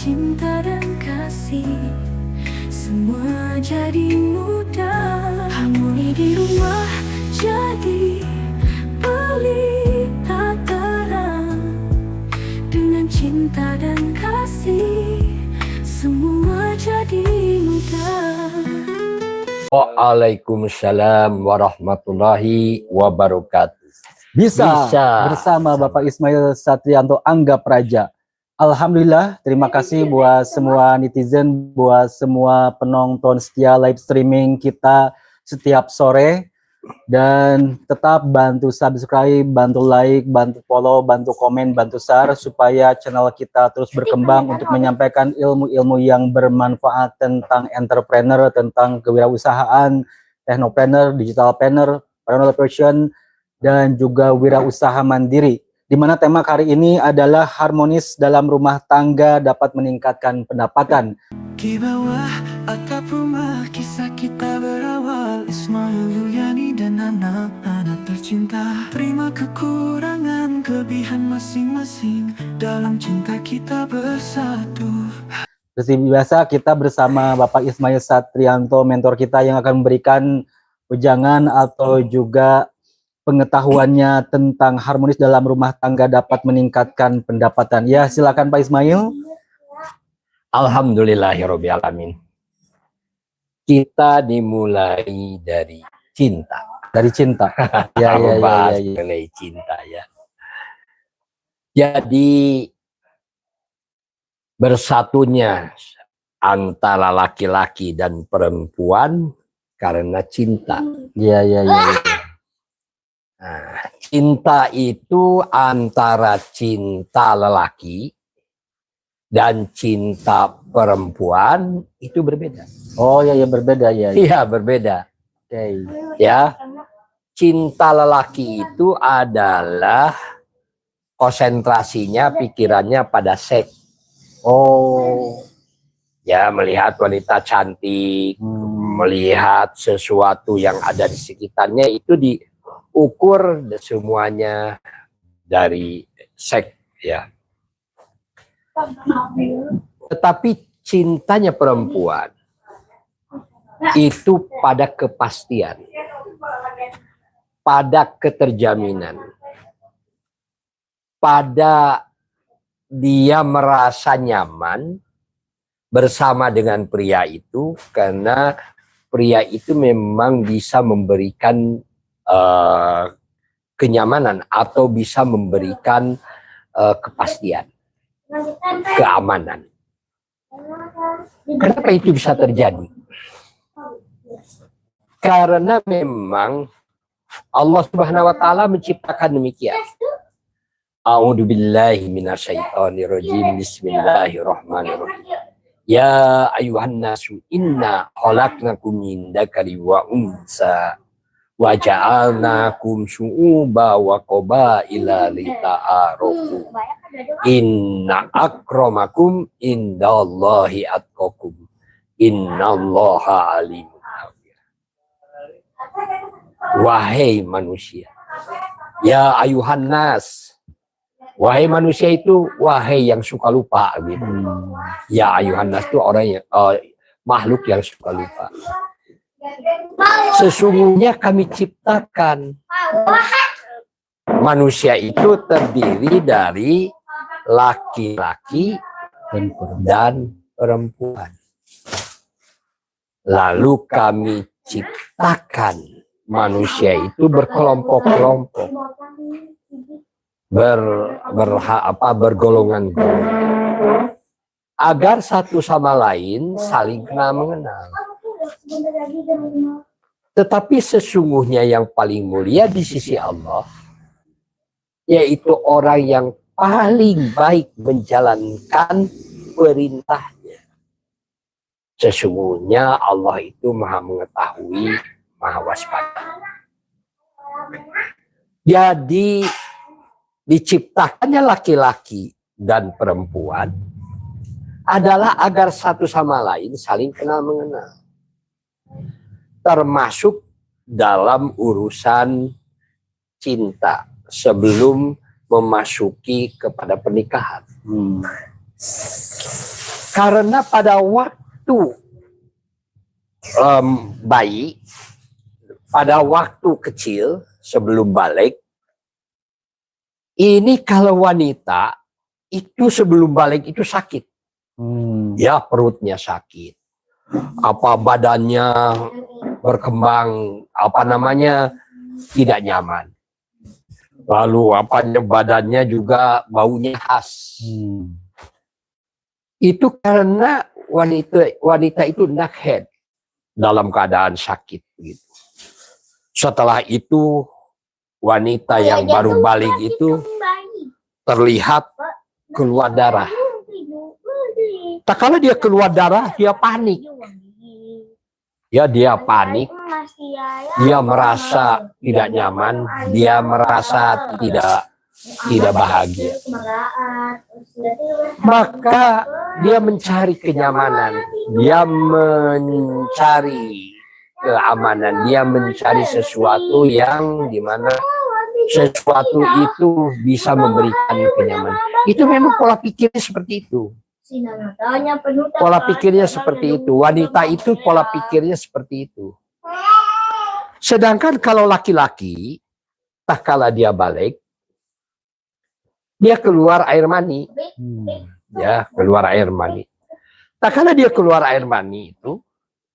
cinta dan kasih, semua jadi mudah. Harmoni di rumah jadi pelita terang. Dengan cinta dan kasih, semua jadi mudah. Waalaikumsalam warahmatullahi wabarakatuh. Bisa bersama Bapak Ismail Satrianto Anggap Raja. Alhamdulillah, terima kasih buat semua netizen, buat semua penonton setia live streaming kita setiap sore. Dan tetap bantu subscribe, bantu like, bantu follow, bantu komen, bantu share supaya channel kita terus berkembang untuk menyampaikan ilmu-ilmu yang bermanfaat tentang entrepreneur, tentang kewirausahaan, technopreneur, digitalpreneur, entrepreneurship, dan juga wirausaha mandiri. Di mana tema kali ini adalah harmonis dalam rumah tangga dapat meningkatkan pendapatan. Di bawah atap rumah kisah kita berawal. Ismail Yuliani dan anak-anak tercinta, terima kekurangan kelebihan masing-masing, dalam cinta kita bersatu. Seperti biasa kita bersama Bapak Ismail Satrianto, mentor kita yang akan memberikan wejangan atau juga pengetahuannya tentang harmonis dalam rumah tangga dapat meningkatkan pendapatan. Ya, silakan Pak Ismail. Alhamdulillahirabbil alamin. Kita dimulai dari cinta. Dari cinta. Ya. Mengenai cinta ya. Jadi bersatunya antara laki-laki dan perempuan karena cinta. Ya. Nah, cinta itu antara cinta lelaki dan cinta perempuan itu berbeda. Oh ya, berbeda ya. Iya, berbeda. Okay. Ya, cinta lelaki itu adalah konsentrasinya, pikirannya pada seks. Oh, ya, melihat wanita cantik, melihat sesuatu yang ada di sekitarnya itu diukur semuanya dari seks, ya. Tetapi cintanya perempuan itu pada kepastian, pada keterjaminan, pada dia merasa nyaman bersama dengan pria itu karena pria itu memang bisa memberikan kenyamanan atau bisa memberikan kepastian, keamanan. Kenapa itu bisa terjadi? Karena memang Allah Subhanahu wa taala menciptakan demikian. A'udzubillahi minasyaitonirrajim. Bismillahirrahmanirrahim. Ya ayuhan nasu inna khalaqnakum min dzakari wa unsa wa ja'alnakum syu'uba wa qabaila lita'arafu. Inna akramakum indallahi atqakum. Innallaha alimun khabir. Wahai manusia, ya ayuhan nas, wahai manusia itu wahai yang suka lupa gitu. Ya ayuhan nas itu orang yang makhluk yang suka lupa. Sesungguhnya kami ciptakan manusia itu terdiri dari laki-laki dan perempuan. Lalu kami ciptakan manusia itu berkelompok-kelompok, bergolongan-golongan, agar satu sama lain saling kenal mengenal. Tetapi sesungguhnya yang paling mulia di sisi Allah, yaitu orang yang paling baik menjalankan perintahnya. Sesungguhnya Allah itu maha mengetahui, maha waspada. Jadi diciptakannya laki-laki dan perempuan adalah agar satu sama lain saling kenal mengenal. Termasuk dalam urusan cinta sebelum memasuki kepada pernikahan. Karena pada waktu bayi, pada waktu kecil sebelum balik, ini kalau wanita itu sebelum balik itu sakit. Ya, perutnya sakit. Apa badannya berkembang, tidak nyaman. Lalu badannya juga baunya khas. Itu karena wanita itu nakhed, dalam keadaan sakit gitu. Setelah itu wanita yang baru balik itu terlihat keluar darah. Tak kala dia keluar darah, dia panik. Ya, dia panik. Dia merasa tidak nyaman, dia merasa tidak bahagia. Maka dia mencari kenyamanan, dia mencari keamanan, dia mencari sesuatu yang dimana sesuatu itu bisa memberikan kenyamanan. Itu memang pola pikirnya seperti itu. Pola pikirnya seperti itu. Wanita itu pola pikirnya seperti itu. Sedangkan kalau laki-laki, tak kala dia balik, dia keluar air mani. Ya, keluar air mani. Tak kala dia keluar air mani itu,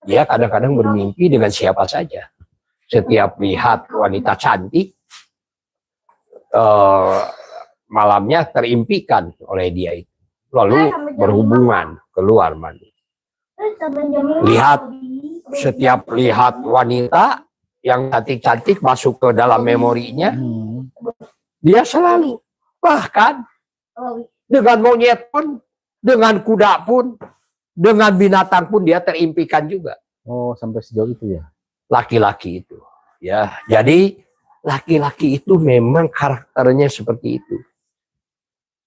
dia kadang-kadang bermimpi dengan siapa saja. Setiap lihat wanita cantik, malamnya terimpikan oleh dia itu. Lalu berhubungan, keluar mani. Setiap lihat wanita yang cantik-cantik masuk ke dalam memorinya, dia selalu, bahkan dengan monyet pun, dengan kuda pun, dengan binatang pun dia terimpikan juga. Oh, sampai sejauh itu ya? Laki-laki itu. Ya, jadi laki-laki itu memang karakternya seperti itu.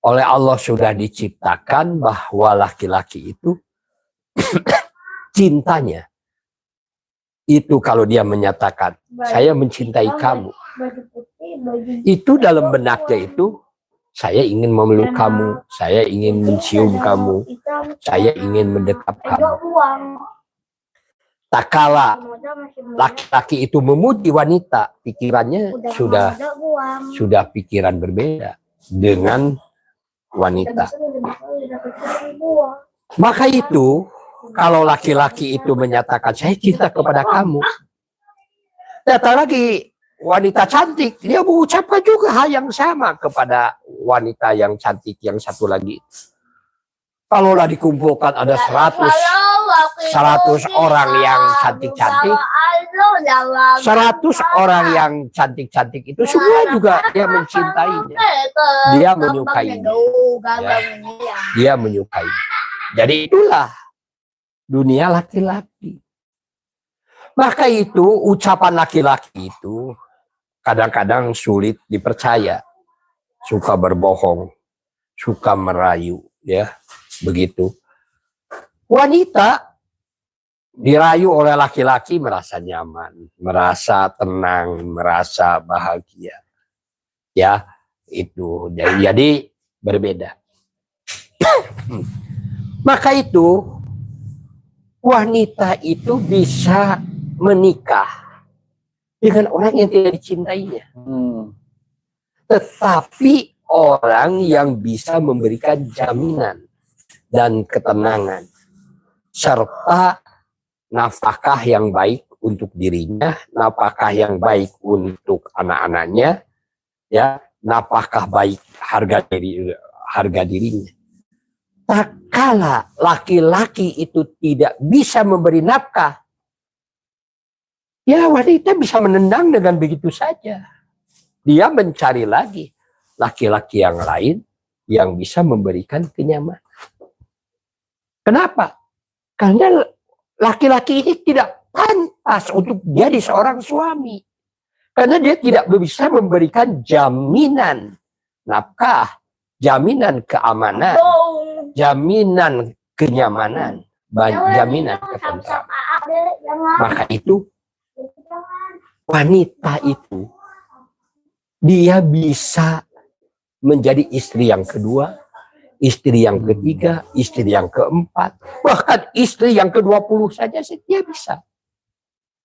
Oleh Allah sudah diciptakan bahwa laki-laki itu cintanya itu kalau dia menyatakan saya mencintai kamu, itu dalam benaknya itu saya ingin memeluk kamu, saya ingin mencium kamu, saya ingin mendekap kamu. Tak kala laki-laki itu memuji wanita, pikirannya sudah pikiran berbeda dengan wanita. Maka itu kalau laki-laki itu menyatakan saya cinta kepada kamu, datang lagi wanita cantik, dia mengucapkan juga hal yang sama kepada wanita yang cantik yang satu lagi. Kalaulah dikumpulkan ada 100 orang yang cantik-cantik, 100 orang yang cantik-cantik itu semua juga dia mencintainya, dia menyukainya, ya, dia menyukai. Jadi itulah dunia laki-laki. Maka itu ucapan laki-laki itu kadang-kadang sulit dipercaya, suka berbohong, suka merayu, ya begitu. Wanita dirayu oleh laki-laki merasa nyaman, merasa tenang, merasa bahagia. Ya, itu. Jadi berbeda. Maka itu wanita itu bisa menikah dengan orang yang tidak dicintainya. Tetapi orang yang bisa memberikan jaminan dan ketenangan serta nafkah yang baik untuk dirinya, nafkah yang baik untuk anak-anaknya, ya, nafkah baik harga dirinya. Tak kala laki-laki itu tidak bisa memberi nafkah, ya wanita bisa menendang dengan begitu saja. Dia mencari lagi laki-laki yang lain yang bisa memberikan kenyamanan. Kenapa? Karena laki-laki ini tidak pantas untuk jadi seorang suami. Karena dia tidak bisa memberikan jaminan nafkah, jaminan keamanan, jaminan kenyamanan, jaminan ketentraman. Maka itu wanita itu dia bisa menjadi istri yang kedua, istri yang ketiga, istri yang keempat, bahkan istri yang ke-20 saja dia bisa.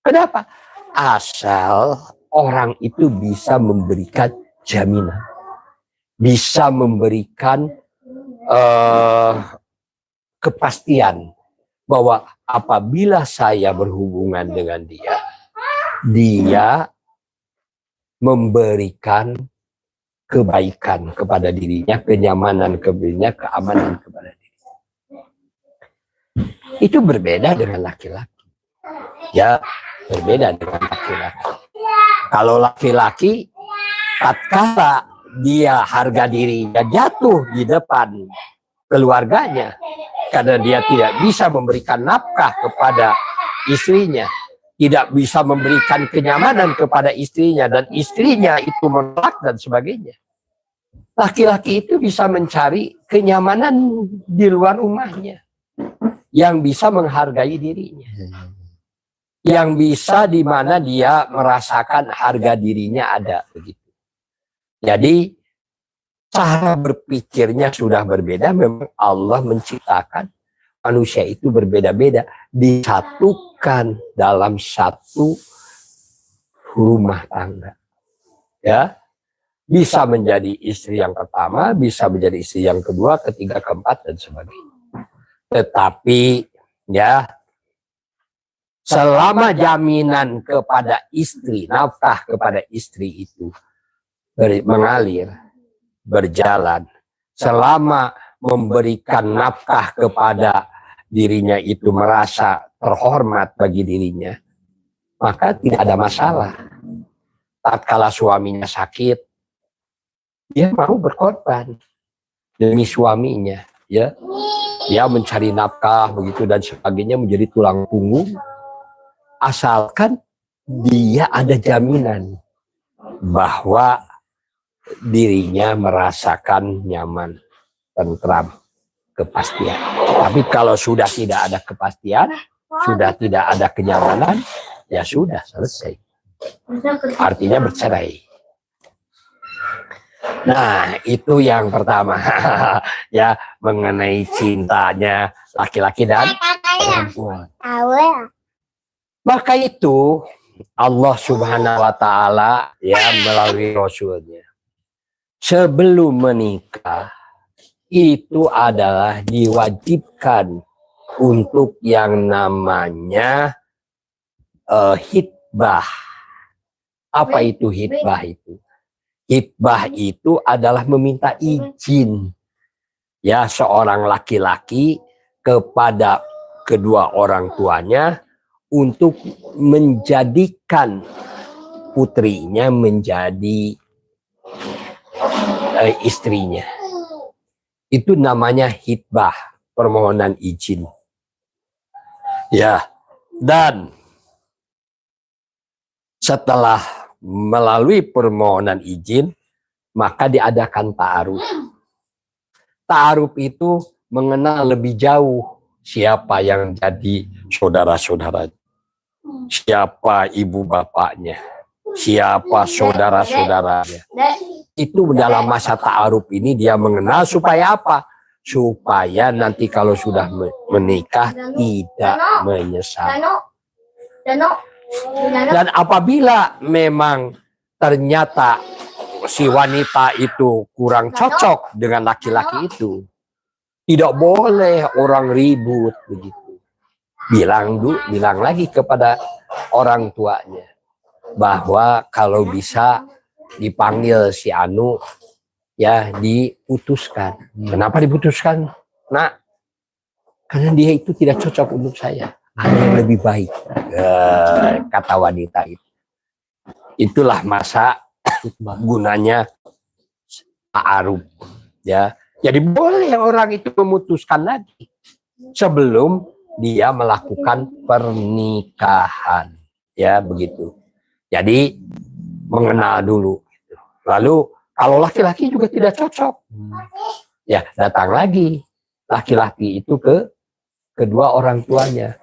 Kenapa? Asal orang itu bisa memberikan jaminan, bisa memberikan kepastian bahwa apabila saya berhubungan dengan dia memberikan kebaikan kepada dirinya, kenyamanan kepada dirinya, keamanan kepada dirinya. Itu berbeda dengan laki-laki. Ya, berbeda dengan laki-laki. Kalau laki-laki, tatkala dia harga dirinya jatuh di depan keluarganya, karena dia tidak bisa memberikan nafkah kepada istrinya, tidak bisa memberikan kenyamanan kepada istrinya, dan istrinya itu menolak dan sebagainya. Laki-laki itu bisa mencari kenyamanan di luar rumahnya, yang bisa menghargai dirinya, yang bisa di mana dia merasakan harga dirinya ada begitu. Jadi cara berpikirnya sudah berbeda. Memang Allah menciptakan manusia itu berbeda-beda, disatukan dalam satu rumah tangga. Ya, bisa menjadi istri yang pertama, bisa menjadi istri yang kedua, ketiga, keempat, dan sebagainya. Tetapi ya, selama jaminan kepada istri, nafkah kepada istri itu mengalir, berjalan, selama memberikan nafkah kepada dirinya itu merasa terhormat bagi dirinya, maka tidak ada masalah. Tatkala suaminya sakit, dia mau berkorban demi suaminya, ya, dia mencari nafkah begitu dan sebagainya, menjadi tulang punggung, asalkan dia ada jaminan bahwa dirinya merasakan nyaman, tentram, kepastian. Tapi kalau sudah tidak ada kepastian, sudah tidak ada kenyamanan, ya sudah selesai. Artinya bercerai. Nah, itu yang pertama. Ya, mengenai cintanya laki-laki dan perempuan. Maka itu Allah Subhanahu wa Ta'ala ya melalui Rasulnya, sebelum menikah itu adalah diwajibkan untuk yang namanya hitbah. Apa itu hitbah itu? Hitbah itu adalah meminta izin ya seorang laki-laki kepada kedua orang tuanya untuk menjadikan putrinya menjadi istrinya. Itu namanya hitbah, permohonan izin. Ya, dan setelah melalui permohonan izin, maka diadakan ta'aruf. Ta'aruf itu mengenal lebih jauh siapa yang jadi saudara-saudaranya, siapa ibu bapaknya, siapa saudara-saudaranya. Itu dalam masa ta'aruf ini dia mengenal supaya apa? Supaya nanti kalau sudah menikah tidak menyesal. Dan apabila memang ternyata si wanita itu kurang cocok dengan laki-laki itu, tidak boleh orang ribut begitu. Bilang lagi kepada orang tuanya bahwa kalau bisa dipanggil si Anu ya diputuskan. Kenapa diputuskan? Nah, karena dia itu tidak cocok untuk saya. Ada yang lebih baik, kata wanita itu. Itulah masa gunanya ta'aruf ya. Jadi boleh orang itu memutuskan lagi sebelum dia melakukan pernikahan ya, begitu. Jadi mengenal dulu. Lalu kalau laki-laki juga tidak cocok, ya datang lagi laki-laki itu ke kedua orang tuanya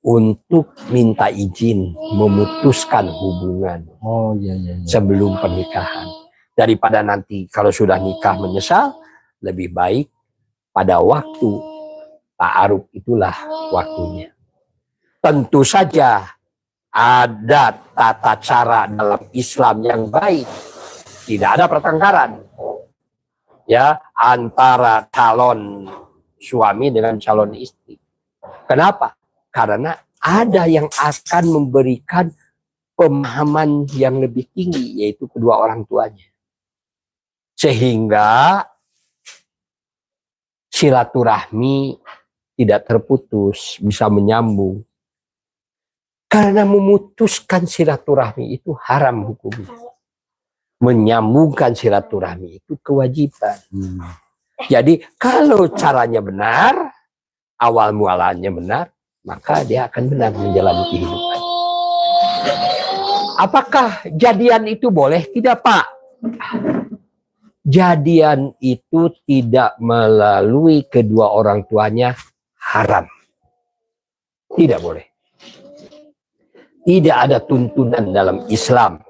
untuk minta izin memutuskan hubungan sebelum pernikahan. Daripada nanti kalau sudah nikah menyesal, lebih baik pada waktu ta'aruf itulah waktunya. Tentu saja ada tata cara dalam Islam yang baik. Tidak ada pertengkaran ya antara calon suami dengan calon istri. Kenapa? Karena ada yang akan memberikan pemahaman yang lebih tinggi, yaitu kedua orang tuanya. Sehingga silaturahmi tidak terputus, bisa menyambung. Karena memutuskan silaturahmi itu haram hukumnya. Menyambungkan silaturahmi itu kewajiban. Jadi kalau caranya benar, awal mualanya benar, maka dia akan benar menjalani kehidupan. Apakah jadian itu boleh? Tidak, Pak. Jadian itu tidak melalui kedua orang tuanya haram. Tidak boleh. Tidak ada tuntunan dalam Islam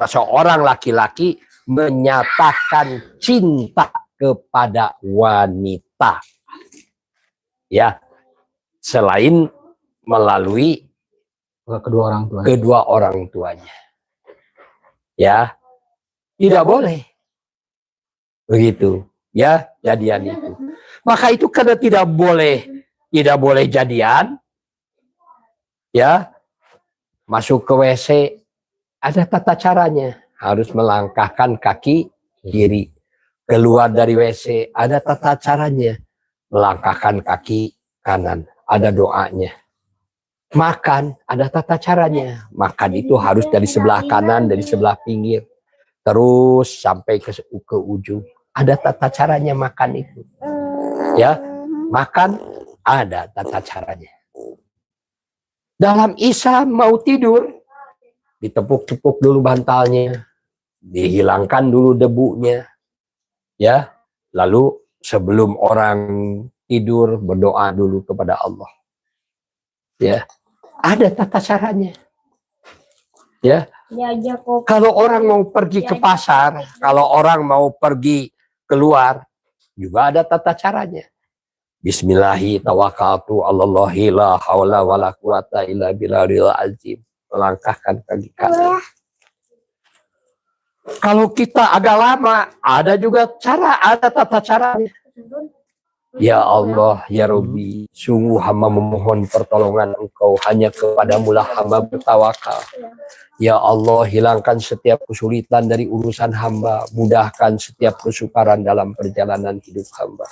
seorang laki-laki menyatakan cinta kepada wanita, ya, selain melalui kedua orang tuanya, ya, tidak boleh begitu, ya, jadian itu. Maka itu karena tidak boleh jadian, ya, masuk ke WC ada tata caranya, harus melangkahkan kaki kiri. Keluar dari WC ada tata caranya, melangkahkan kaki kanan, ada doanya. Makan ada tata caranya, makan itu harus dari sebelah kanan, dari sebelah pinggir, terus sampai ke ujung. Ada tata caranya makan itu, ya, makan ada tata caranya. Dalam Islam mau tidur, ditepuk-tepuk dulu bantalnya, dihilangkan dulu debunya, ya, lalu sebelum orang tidur berdoa dulu kepada Allah, ya, ada tata caranya, ya. Kalau orang mau pergi ke pasar, kalau orang mau pergi keluar, juga ada tata caranya. Bismillahi tawakkaltu 'alallahi la haula wala quwata illa billahil azim. Melangkahkan kaki kanan. Kalau kita agak lama, ada juga cara, ada tata caranya. Ya Allah, ya Rabbi, sungguh hamba memohon pertolongan Engkau, hanya kepadamu lah hamba bertawakal. Ya Allah, hilangkan setiap kesulitan dari urusan hamba, mudahkan setiap kesukaran dalam perjalanan hidup hamba.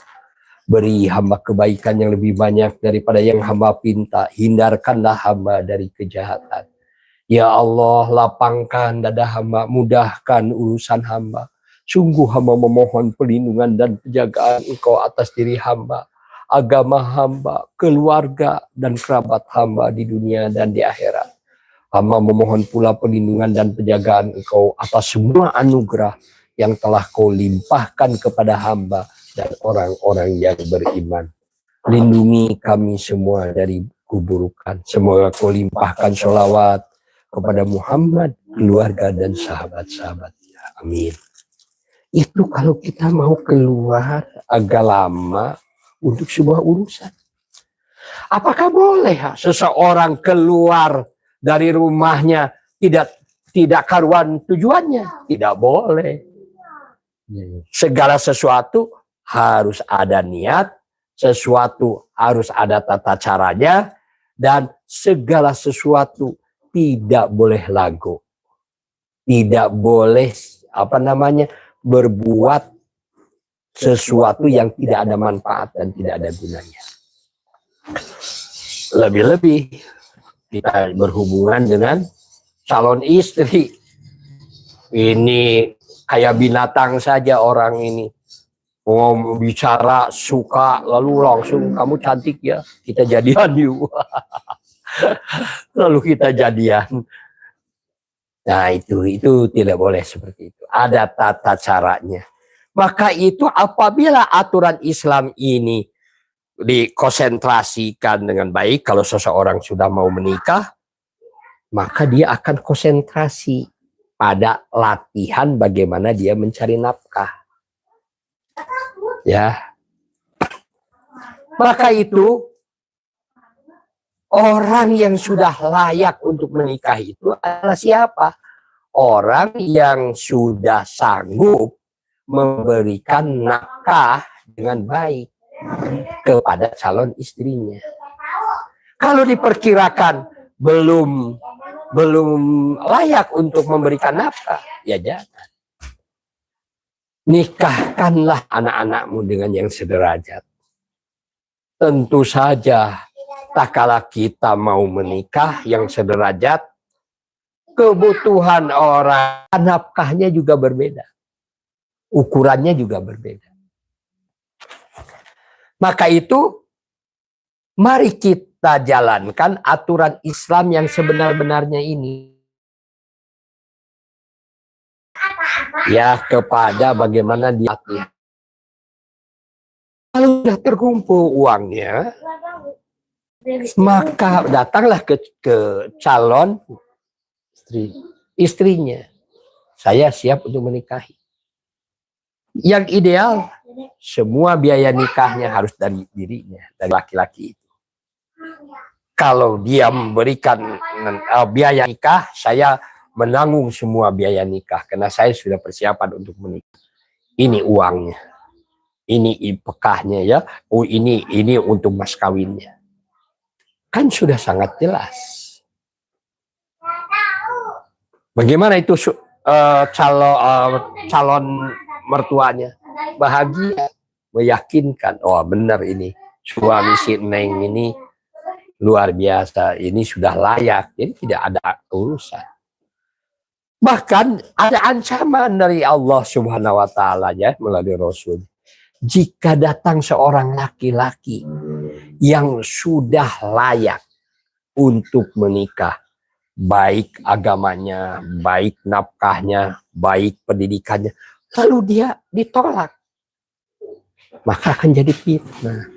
Beri hamba kebaikan yang lebih banyak daripada yang hamba pinta, hindarkanlah hamba dari kejahatan. Ya Allah, lapangkan dada hamba, mudahkan urusan hamba. Sungguh hamba memohon perlindungan dan penjagaan Engkau atas diri hamba, agama hamba, keluarga dan kerabat hamba di dunia dan di akhirat. Hamba memohon pula perlindungan dan penjagaan Engkau atas semua anugerah yang telah Kau limpahkan kepada hamba dan orang-orang yang beriman. Lindungi kami semua dari keburukan. Semoga Kau limpahkan sholawat kepada Muhammad, keluarga dan sahabat-sahabatnya. Amin. Itu kalau kita mau keluar agak lama untuk sebuah urusan. Apakah boleh seseorang keluar dari rumahnya tidak karuan tujuannya? Tidak boleh. Segala sesuatu harus ada niat, sesuatu harus ada tata caranya, dan segala sesuatu tidak boleh lagu, tidak boleh berbuat sesuatu yang tidak ada manfaat dan tidak ada gunanya. Lebih-lebih kita berhubungan dengan calon istri, ini kayak binatang saja orang ini. Mau bicara suka lalu langsung kamu cantik ya, kita jadian yuk. Lalu kita jadian. Nah itu tidak boleh seperti itu. Ada tata caranya. Maka itu apabila aturan Islam ini dikonsentrasikan dengan baik, kalau seseorang sudah mau menikah, maka dia akan konsentrasi pada latihan bagaimana dia mencari nafkah. Ya, Maka itu orang yang sudah layak untuk menikah itu adalah siapa? Orang yang sudah sanggup memberikan nafkah dengan baik kepada calon istrinya. Kalau diperkirakan belum layak untuk memberikan nafkah, ya jangan. Nikahkanlah anak-anakmu dengan yang sederajat. Tentu saja, tak kala kita mau menikah yang sederajat, kebutuhan orang nafkahnya juga berbeda. Ukurannya juga berbeda. Maka itu, mari kita jalankan aturan Islam yang sebenar-benarnya ini. Ya, kepada bagaimana dia. Kalau sudah terkumpul uangnya, maka datanglah ke calon istrinya. Saya siap untuk menikahi. Yang ideal, semua biaya nikahnya harus dari dirinya, dari laki-laki itu. Kalau dia memberikan biaya nikah, saya menanggung semua biaya nikah karena saya sudah persiapan untuk menikah. Ini uangnya, ini pekahnya ya, oh ini untuk mas kawinnya. Kan sudah sangat jelas. Bagaimana itu calon mertuanya? Bahagia, meyakinkan, oh benar ini suami si Neng ini luar biasa, ini sudah layak, jadi tidak ada urusan. Bahkan ada ancaman dari Allah Subhanahu wa Ta'ala ya melalui Rasul. Jika datang seorang laki-laki yang sudah layak untuk menikah, baik agamanya, baik nafkahnya, baik pendidikannya, lalu dia ditolak, maka akan jadi fitnah.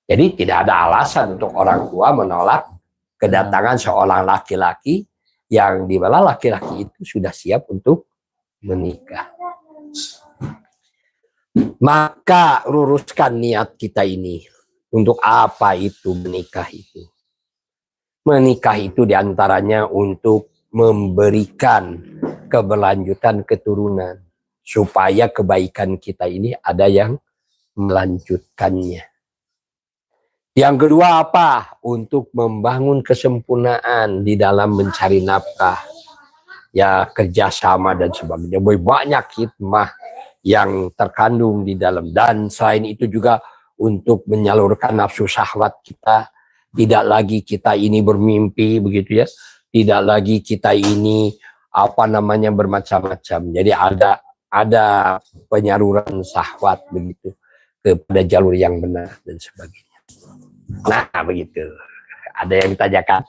Jadi tidak ada alasan untuk orang tua menolak kedatangan seorang laki-laki yang dimana laki-laki itu sudah siap untuk menikah. Maka luruskan niat kita ini. Untuk apa itu menikah itu? Menikah itu diantaranya untuk memberikan keberlanjutan keturunan. Supaya kebaikan kita ini ada yang melanjutkannya. Yang kedua apa? Untuk membangun kesempurnaan di dalam mencari nafkah. Ya kerjasama dan sebagainya. Banyak hikmah yang terkandung di dalam. Dan selain itu juga untuk menyalurkan nafsu syahwat kita. Tidak lagi kita ini bermimpi begitu ya. Tidak lagi kita ini bermacam-macam. Jadi ada penyaluran syahwat begitu kepada jalur yang benar dan sebagainya. Nah begitu. Ada yang ditanyakan?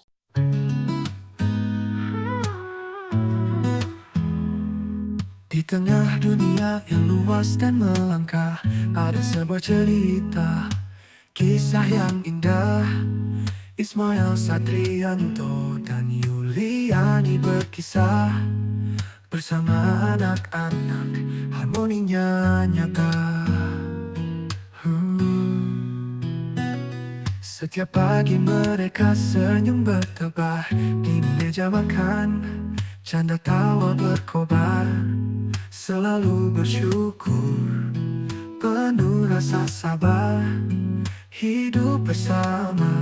Di tengah dunia yang luas dan melangkah, ada sebuah cerita, kisah yang indah. Ismail Satrianto dan Yuliani berkisah bersama anak-anak, harmoninya nyata. Setiap pagi mereka senyum bertebar di meja makan, canda tawa berkobar, selalu bersyukur, penuh rasa sabar, hidup bersama,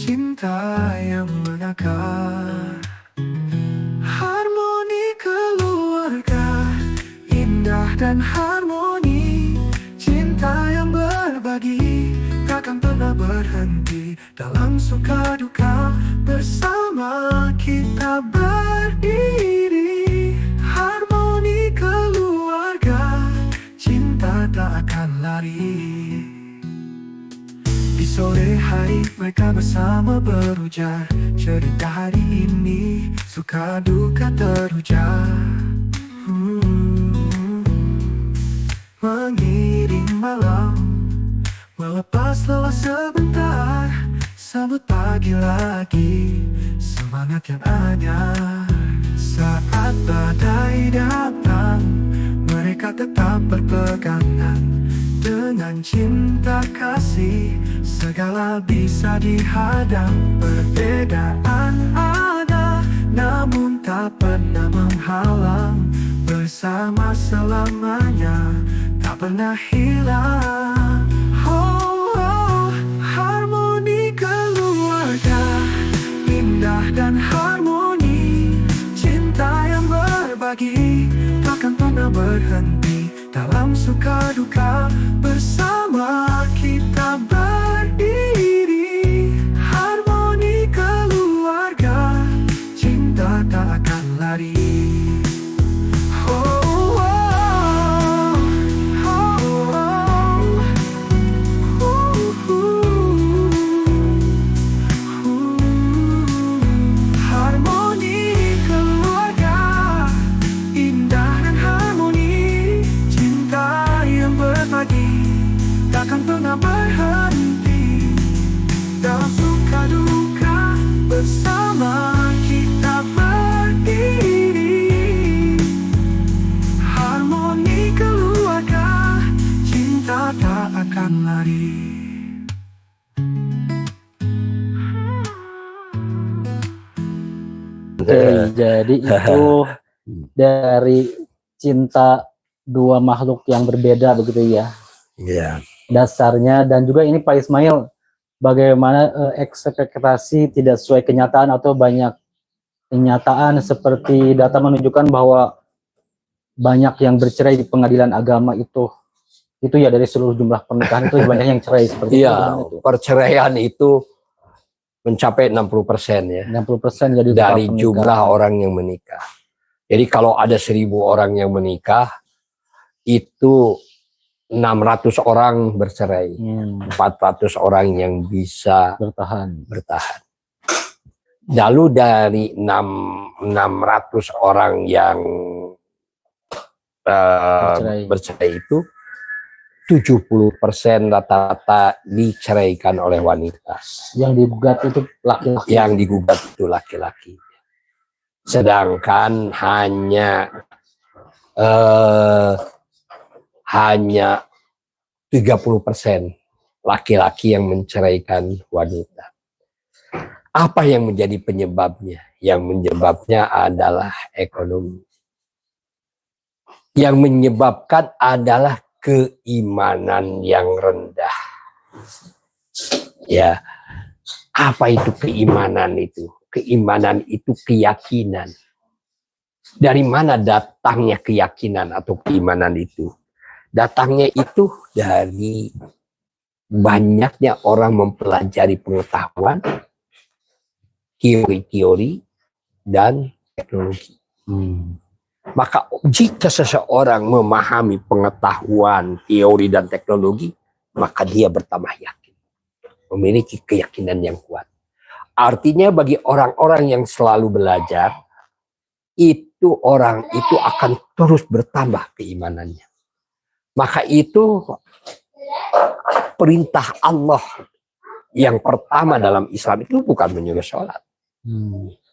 cinta yang mengakar. Harmoni keluarga, indah dan harmoni, cinta yang berbagi, takkan pernah berhenti. Dalam suka duka bersama kita berdiri. Harmoni keluarga, cinta tak akan lari. Di sore hari mereka bersama berujar, cerita hari ini suka duka terujar. Mengiring malam, melepas lelah sebentar, sambut pagi lagi, semangat yang anyar. Saat badai datang, mereka tetap berpegangan dengan cinta kasih, segala bisa dihadang. Perbedaan ada, namun tak pernah menghalang. Bersama selamanya, tak pernah hilang. Oh, oh, harmoni keluarga, indah dan harmoni. Cinta yang berbagi, takkan pernah berhenti. Dalam suka duka, bersama kita berdiri. Harmoni keluarga, cinta tak akan lari. Oh, oh, oh, oh. Harmoni keluarga, indah dan harmoni. Cinta yang berbagi, takkan pernah berhenti. Dalam suka duka, bersama kita berdiri. Harmoni keluarga, cinta tak akan lari. Oke, jadi itu dari cinta dua makhluk yang berbeda begitu ya Ya. dasarnya. Dan juga ini Pak Ismail, bagaimana ekspektasi tidak sesuai kenyataan atau banyak kenyataan seperti data menunjukkan bahwa banyak yang bercerai di pengadilan agama itu ya, dari seluruh jumlah pernikahan itu banyak yang cerai seperti Iya, itu. perceraian itu mencapai 60% ya 60% jadi dari pernikahan. jumlah orang yang menikah. Jadi kalau ada 1.000 orang yang menikah, itu 600 orang bercerai, 400 orang yang bisa bertahan. Lalu dari 600 orang yang bercerai itu 70% rata-rata diceraikan oleh wanita. Yang digugat itu laki-laki. Yang digugat itu laki-laki. Sedangkan hanya 30% laki-laki yang menceraikan wanita. Apa yang menjadi penyebabnya? Yang menyebabnya adalah ekonomi. Yang menyebabkan adalah keimanan yang rendah. Ya, apa itu keimanan itu? Keimanan itu keyakinan. Dari mana datangnya keyakinan atau keimanan itu? Datangnya itu dari banyaknya orang mempelajari pengetahuan, teori-teori, dan teknologi. Maka jika seseorang memahami pengetahuan, teori, dan teknologi, maka dia bertambah yakin. Memiliki keyakinan yang kuat. Artinya bagi orang-orang yang selalu belajar, itu orang itu akan terus bertambah keimanannya. Maka itu perintah Allah yang pertama dalam Islam itu bukan menyuruh sholat.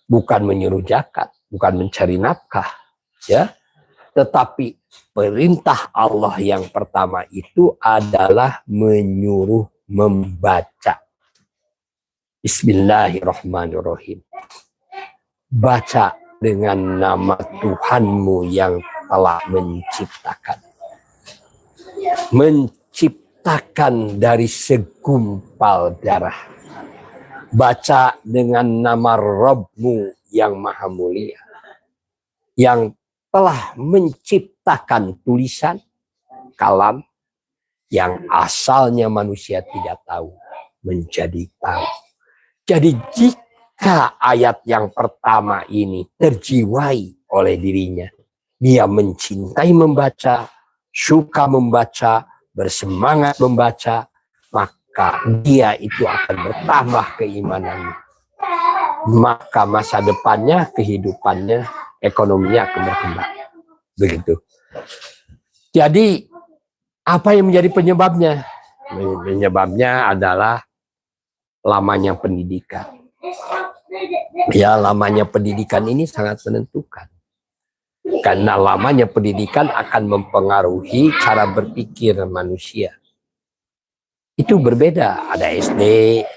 Bukan menyuruh zakat, bukan mencari nafkah. Ya, tetapi perintah Allah yang pertama itu adalah menyuruh membaca. Bismillahirrahmanirrahim. Baca dengan nama Tuhanmu yang telah menciptakan. Menciptakan dari segumpal darah. Baca dengan nama Rabbmu yang maha mulia. Yang telah menciptakan tulisan, kalam, yang asalnya manusia tidak tahu, menjadi tahu. Jadi jika ayat yang pertama ini terjiwai oleh dirinya, dia mencintai membaca, suka membaca, bersemangat membaca, maka dia itu akan bertambah keimanannya. Maka masa depannya, kehidupannya, ekonominya akan berkembang. Begitu. Jadi apa yang menjadi penyebabnya? Penyebabnya adalah lamanya pendidikan. Ya, lamanya pendidikan ini sangat menentukan. Karena lamanya pendidikan akan mempengaruhi cara berpikir manusia. itu berbeda. Ada SD,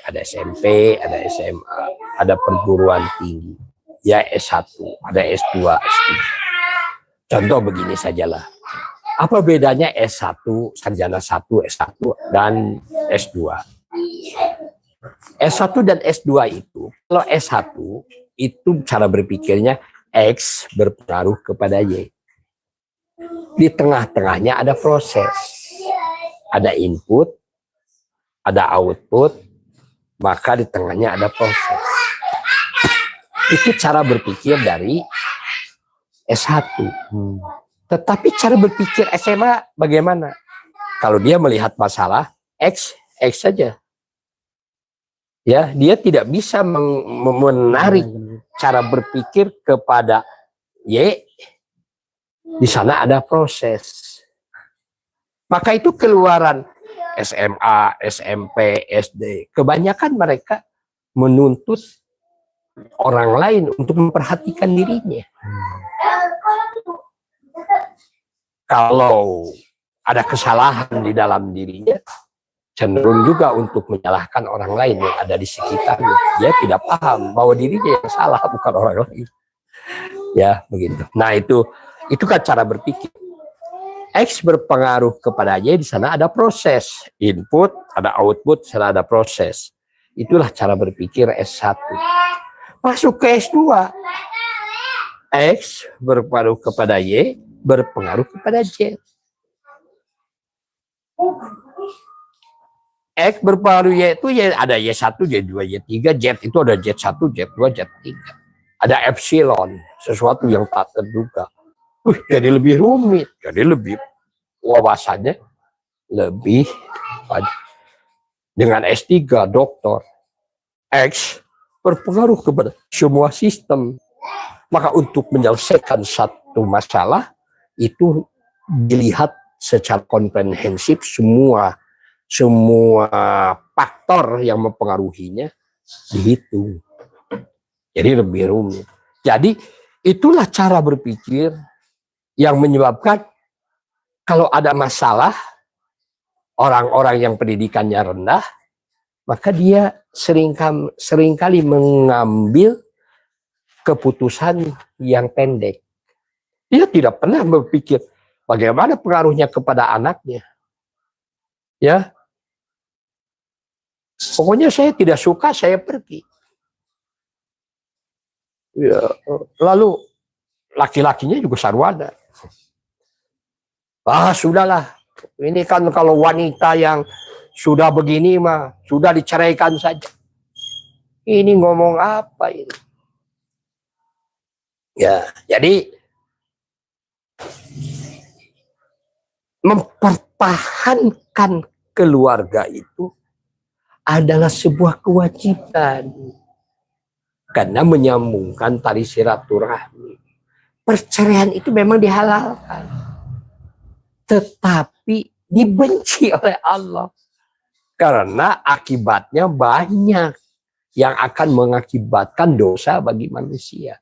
ada SMP, ada SMA, ada perguruan tinggi. Ya S1, ada S2, S3. Contoh begini sajalah. Apa bedanya S1, sarjana 1, S1, dan S2? S1 dan S2 itu, kalau S1 itu cara berpikirnya X berpengaruh kepada Y. Di tengah-tengahnya ada proses. Ada input, ada output, maka di tengahnya ada proses. Itu cara berpikir dari S1. Tetapi cara berpikir SMA bagaimana? Kalau dia melihat masalah X saja. Ya, dia tidak bisa menarik cara berpikir kepada Y. Di sana ada proses. Maka itu keluaran SMA, SMP, SD. Kebanyakan mereka menuntut orang lain untuk memperhatikan dirinya. Kalau ada kesalahan di dalam dirinya, cenderung juga untuk menyalahkan orang lain yang ada di sekitarnya. Dia tidak paham bahwa dirinya yang salah, bukan orang lain. Ya, begitu. Nah, itu kan cara berpikir. X berpengaruh kepada Y, di sana ada proses. Input, ada output, di sana ada proses. Itulah cara berpikir S1. Masuk ke S2. X berpengaruh kepada Y, berpengaruh kepada Z. X berpengaruh Y itu ada Y1, Y2, Y3, Z itu ada Z1, Z2, Z3. Ada epsilon, sesuatu yang tak terduga. Jadi lebih rumit, jadi lebih wawasannya lebih dengan S3 doktor. X berpengaruh kepada semua sistem. Maka untuk menyelesaikan satu masalah itu dilihat secara komprehensif semua faktor yang mempengaruhinya dihitung. Jadi lebih rumit. Jadi itulah cara berpikir yang menyebabkan kalau ada masalah orang-orang yang pendidikannya rendah, maka dia seringkali mengambil keputusan yang pendek. Dia tidak pernah berpikir bagaimana pengaruhnya kepada anaknya. Ya, pokoknya saya tidak suka, saya pergi. Ya, lalu laki-lakinya juga sarwana. Sudahlah. Ini kan kalau wanita yang sudah begini mah sudah diceraikan saja. Ini ngomong apa ini? Ya, jadi mempertahankan keluarga itu adalah sebuah kewajiban karena menyambungkan tali silaturahmi. Perceraian itu memang dihalalkan, tetapi dibenci oleh Allah karena akibatnya banyak yang akan mengakibatkan dosa bagi manusia.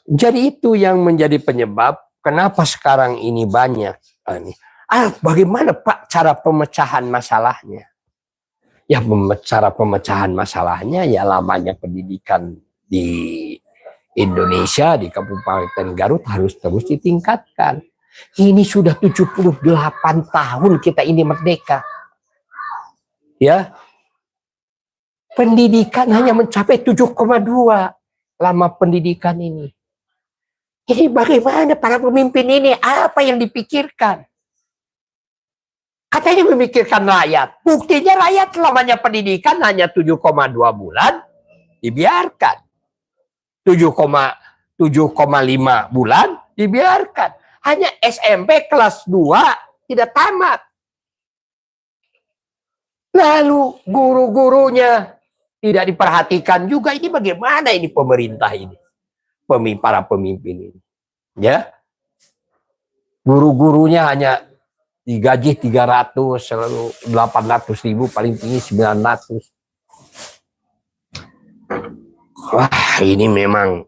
Jadi itu yang menjadi penyebab kenapa sekarang ini banyak. Bagaimana Pak cara pemecahan masalahnya? Ya, cara pemecahan masalahnya ya lamanya pendidikan di Indonesia, di Kabupaten Garut harus terus ditingkatkan. Ini sudah 78 tahun kita ini merdeka. Ya. Pendidikan hanya mencapai 7,2 lama pendidikan ini. Ini bagaimana para pemimpin ini? Apa yang dipikirkan? Katanya memikirkan rakyat. Buktinya rakyat lamanya pendidikan hanya 7,2 bulan. Dibiarkan. 7,5 bulan dibiarkan. Hanya SMP kelas 2 tidak tamat. Lalu guru-gurunya tidak diperhatikan juga. Ini bagaimana ini pemerintah ini? Para pemimpin ini. Ya. Guru-gurunya hanya digaji 300, selalu 800.000, paling tinggi 900. Wah, ini memang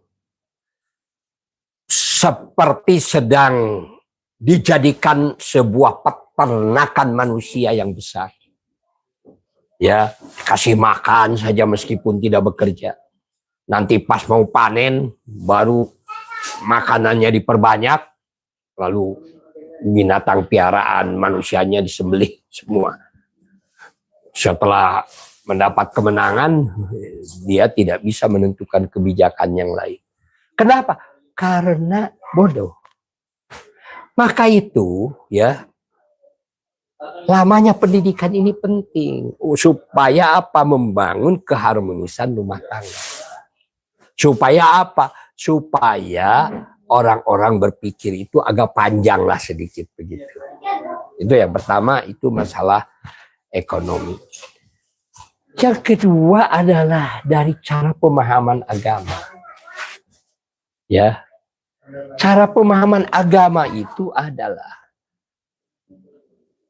seperti sedang dijadikan sebuah peta ternakan manusia yang besar. Ya, kasih makan saja meskipun tidak bekerja. Nanti pas mau panen, baru makanannya diperbanyak, lalu binatang piaraan manusianya disembelih semua. Setelah mendapat kemenangan, dia tidak bisa menentukan kebijakan yang lain. Kenapa? Karena bodoh. Maka itu, ya, lamanya pendidikan ini penting supaya apa? Membangun keharmonisan rumah tangga. Supaya apa? Supaya orang-orang berpikir itu agak panjang lah sedikit begitu. Itu yang pertama, itu masalah ekonomi. Yang kedua adalah dari cara pemahaman agama. Ya. Cara pemahaman agama itu adalah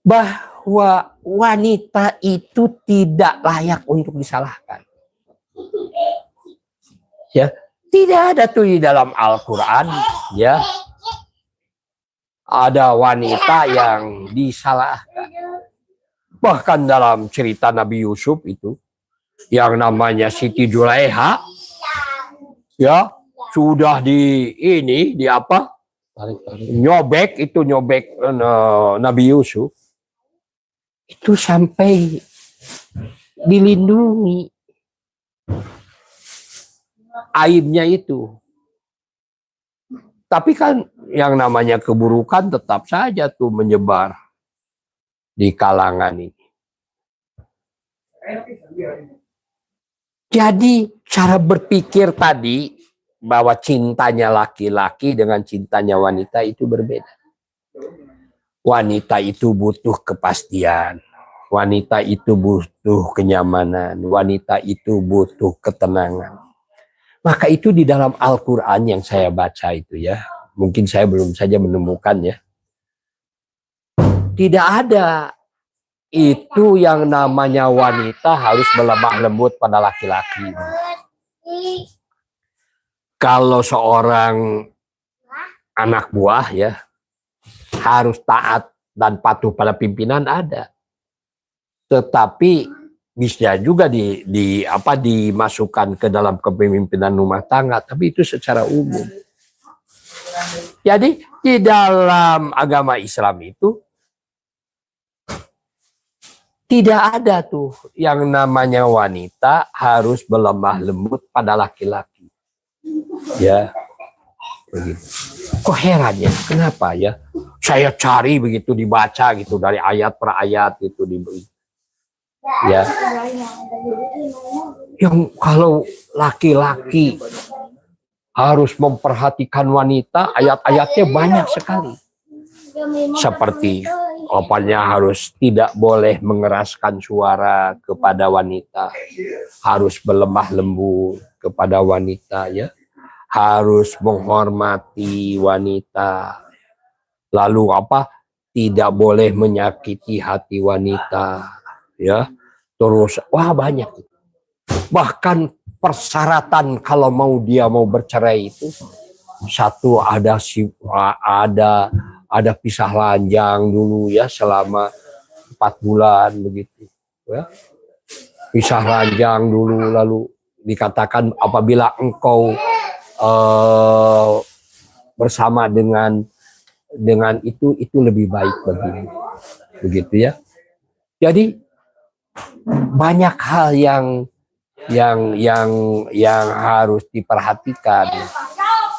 bahwa wanita itu tidak layak untuk disalahkan. Ya, tidak ada tuh di dalam Al-Quran, ya, ada wanita yang disalahkan. Bahkan dalam cerita Nabi Yusuf itu, yang namanya Siti Julaiha, ya, sudah di apa? Nyobek Nabi Yusuf. Itu sampai dilindungi aibnya itu. Tapi kan yang namanya keburukan tetap saja tuh menyebar di kalangan ini. Jadi cara berpikir tadi bahwa cintanya laki-laki dengan cintanya wanita itu berbeda. Wanita itu butuh kepastian. Wanita itu butuh kenyamanan. Wanita itu butuh ketenangan. Maka itu di dalam Al-Quran yang saya baca itu ya. Mungkin saya belum saja menemukannya. Tidak ada itu yang namanya wanita harus melemah lembut pada laki-laki. Kalau seorang anak buah ya harus taat dan patuh pada pimpinan ada. Tetapi bisa juga dimasukkan ke dalam kepemimpinan rumah tangga, tapi itu secara umum. Jadi di dalam agama Islam itu tidak ada tuh yang namanya wanita harus berlemah lembut pada laki-laki. Ya, begitu. Kok heran ya? Kenapa ya? Saya cari begitu dibaca gitu dari ayat per ayat gitu diberi. Ya, yang kalau laki-laki harus memperhatikan wanita, ayat-ayatnya banyak sekali. Seperti opanya harus tidak boleh mengeraskan suara kepada wanita, harus berlemah lembut kepada wanita, ya, harus menghormati wanita, lalu apa? Tidak boleh menyakiti hati wanita, ya. Terus wah banyak. Bahkan persyaratan kalau dia mau bercerai itu satu ada pisah ranjang dulu ya selama 4 bulan begitu ya. Pisah ranjang dulu, lalu dikatakan apabila engkau bersama dengan itu lebih baik bagimu, begitu ya. Jadi banyak hal yang harus diperhatikan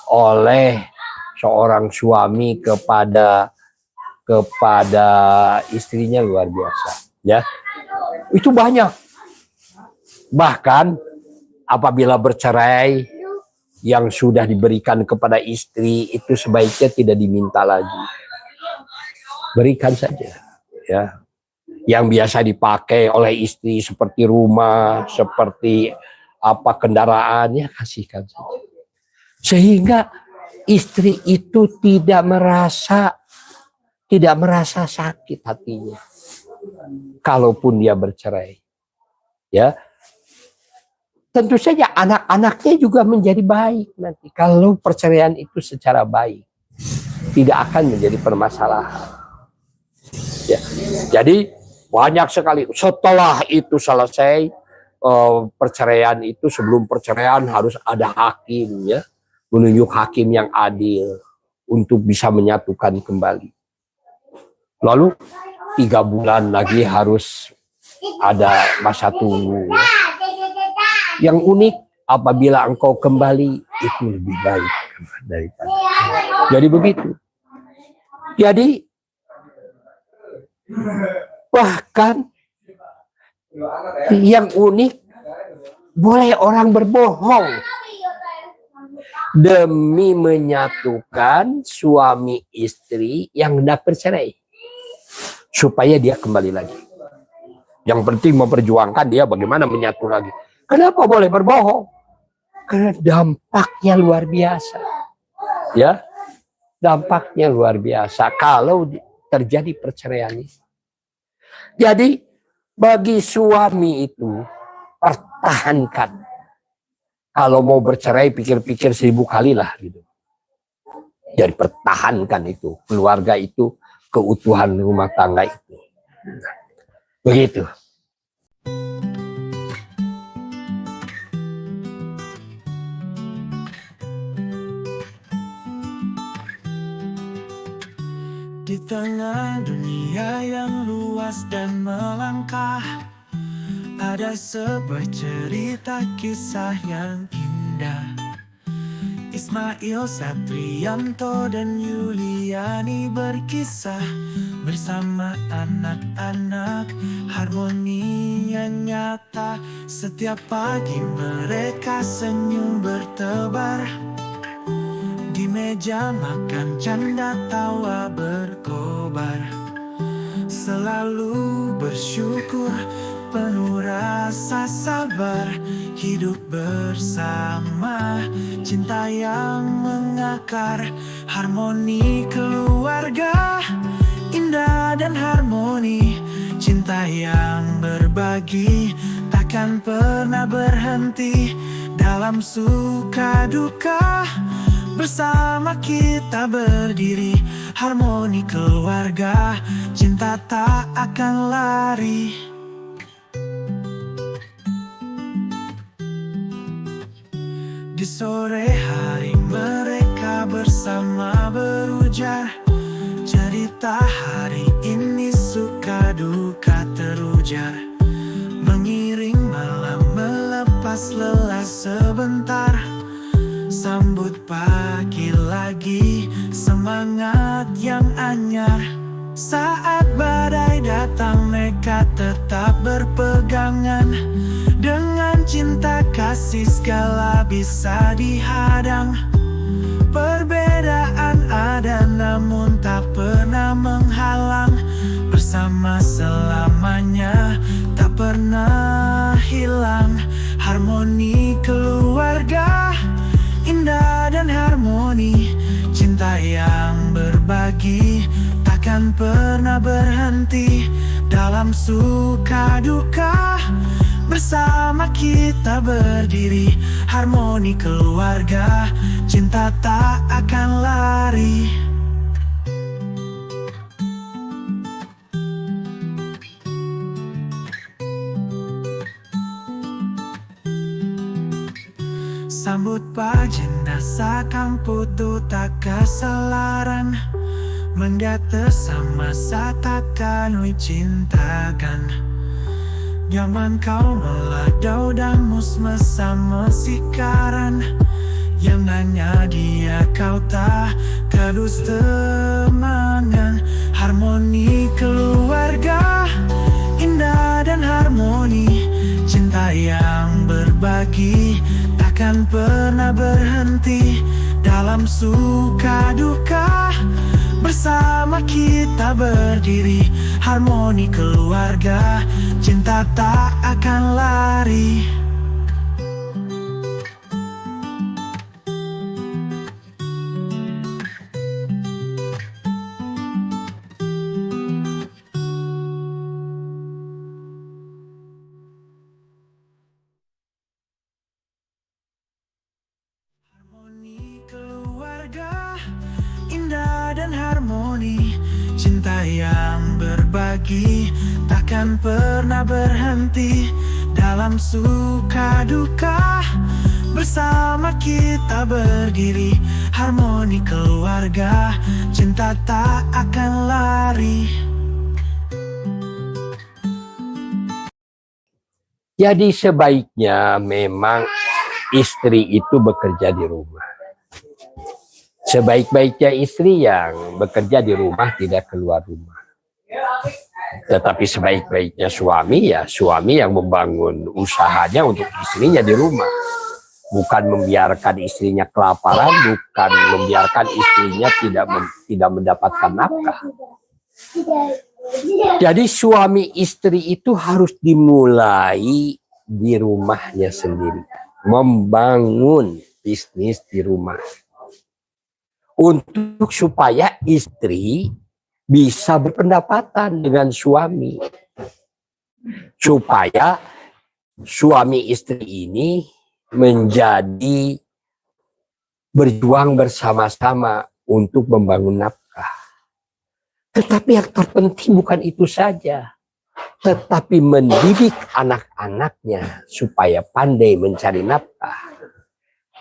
oleh seorang suami kepada istrinya, luar biasa ya. Itu banyak. Bahkan apabila bercerai yang sudah diberikan kepada istri itu sebaiknya tidak diminta lagi. Berikan saja ya. Yang biasa dipakai oleh istri seperti rumah, seperti apa kendaraannya, kasihkan saja. Sehingga istri itu tidak merasa sakit hatinya kalaupun dia bercerai. Ya. Tentu saja anak-anaknya juga menjadi baik nanti kalau perceraian itu secara baik. Tidak akan menjadi permasalahan. Ya. Jadi banyak sekali. Setelah itu selesai perceraian itu, sebelum perceraian harus ada hakim, ya, menunjuk hakim yang adil untuk bisa menyatukan kembali. Lalu 3 bulan lagi harus ada masa tunggu. Yang unik, apabila engkau kembali itu lebih baik daripada. Jadi begitu. Jadi bahkan yang unik, boleh orang berbohong demi menyatukan suami istri yang hendak bercerai supaya dia kembali lagi. Yang penting memperjuangkan dia bagaimana menyatu lagi. Kenapa boleh berbohong? Karena dampaknya luar biasa. Ya, dampaknya luar biasa kalau terjadi perceraian ini. Jadi bagi suami itu, pertahankan. Kalau mau bercerai, pikir-pikir 1000 kali lah gitu. Jadi pertahankan itu, keluarga itu, keutuhan rumah tangga itu. Begitu. Di tengah dunia yang luas dan melangkah, ada sebuah cerita kisah yang indah. Ismail Satrianto dan Yuliani berkisah bersama anak-anak, harmoni yang nyata. Setiap pagi mereka senyum bertebar, di meja makan canda tawa berkobar. Selalu bersyukur, penuh rasa sabar, hidup bersama, cinta yang mengakar. Harmoni keluarga, indah dan harmoni, cinta yang berbagi, takkan pernah berhenti. Dalam suka duka, bersama kita berdiri. Harmoni keluarga, cinta tak akan lari. Di sore hari mereka bersama berujar, cerita hari ini suka duka terujar. Mengiring malam melepas lelah sebentar, sambut pagi lagi, semangat yang anyar. Saat badai datang mereka tetap berpegangan, dengan cinta kasih segala bisa dihadang. Perbedaan ada namun tak pernah menghalang, bersama selamanya tak pernah hilang. Harmoni keluarga, indah dan harmoni, cinta yang berbagi, takkan pernah berhenti. Dalam suka duka, bersama kita berdiri. Harmoni keluarga, cinta tak akan lari. Sambut jenazah Kang Putu tak keselaran, mendata sama satakan ui cintakan. Nyaman kau meladau dan musmes sama sikaran, yang nanya dia kau tak kadus temangan. Harmoni keluarga, indah dan harmoni, cinta yang berbagi, takkan pernah berhenti. Dalam suka duka, bersama kita berdiri. Harmoni keluarga, cinta tak akan lari. Harmoni keluarga, indah dan harmoni, cinta yang berbagi, berbagi, takkan pernah berhenti. Dalam suka duka bersama kita berdiri. Harmoni keluarga, cinta tak akan lari. Jadi sebaiknya memang istri itu bekerja di rumah. Sebaik-baiknya istri yang bekerja di rumah, tidak keluar rumah. Tetapi sebaik-baiknya suami, ya suami yang membangun usahanya untuk istrinya di rumah. Bukan membiarkan istrinya kelaparan, bukan membiarkan istrinya tidak mendapatkan nafkah. Jadi suami istri itu harus dimulai di rumahnya sendiri. Membangun bisnis di rumah. Untuk supaya istri bisa berpendapatan dengan suami. Supaya suami istri ini menjadi berjuang bersama-sama untuk membangun nafkah. Tetapi yang terpenting bukan itu saja. Tetapi mendidik anak-anaknya supaya pandai mencari nafkah.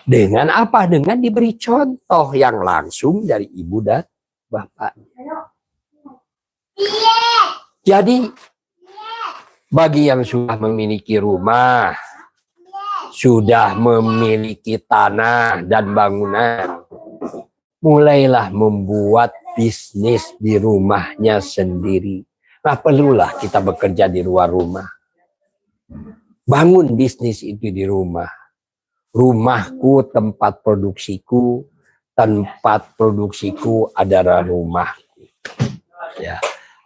Dengan apa? Dengan diberi contoh yang langsung dari ibu dan bapak. Jadi bagi yang sudah memiliki rumah, sudah memiliki tanah dan bangunan, mulailah membuat bisnis di rumahnya sendiri. Nah, perlulah kita bekerja di luar rumah. Bangun bisnis itu di rumah. Rumahku tempat produksiku, tempat produksiku adalah rumahku. Ya.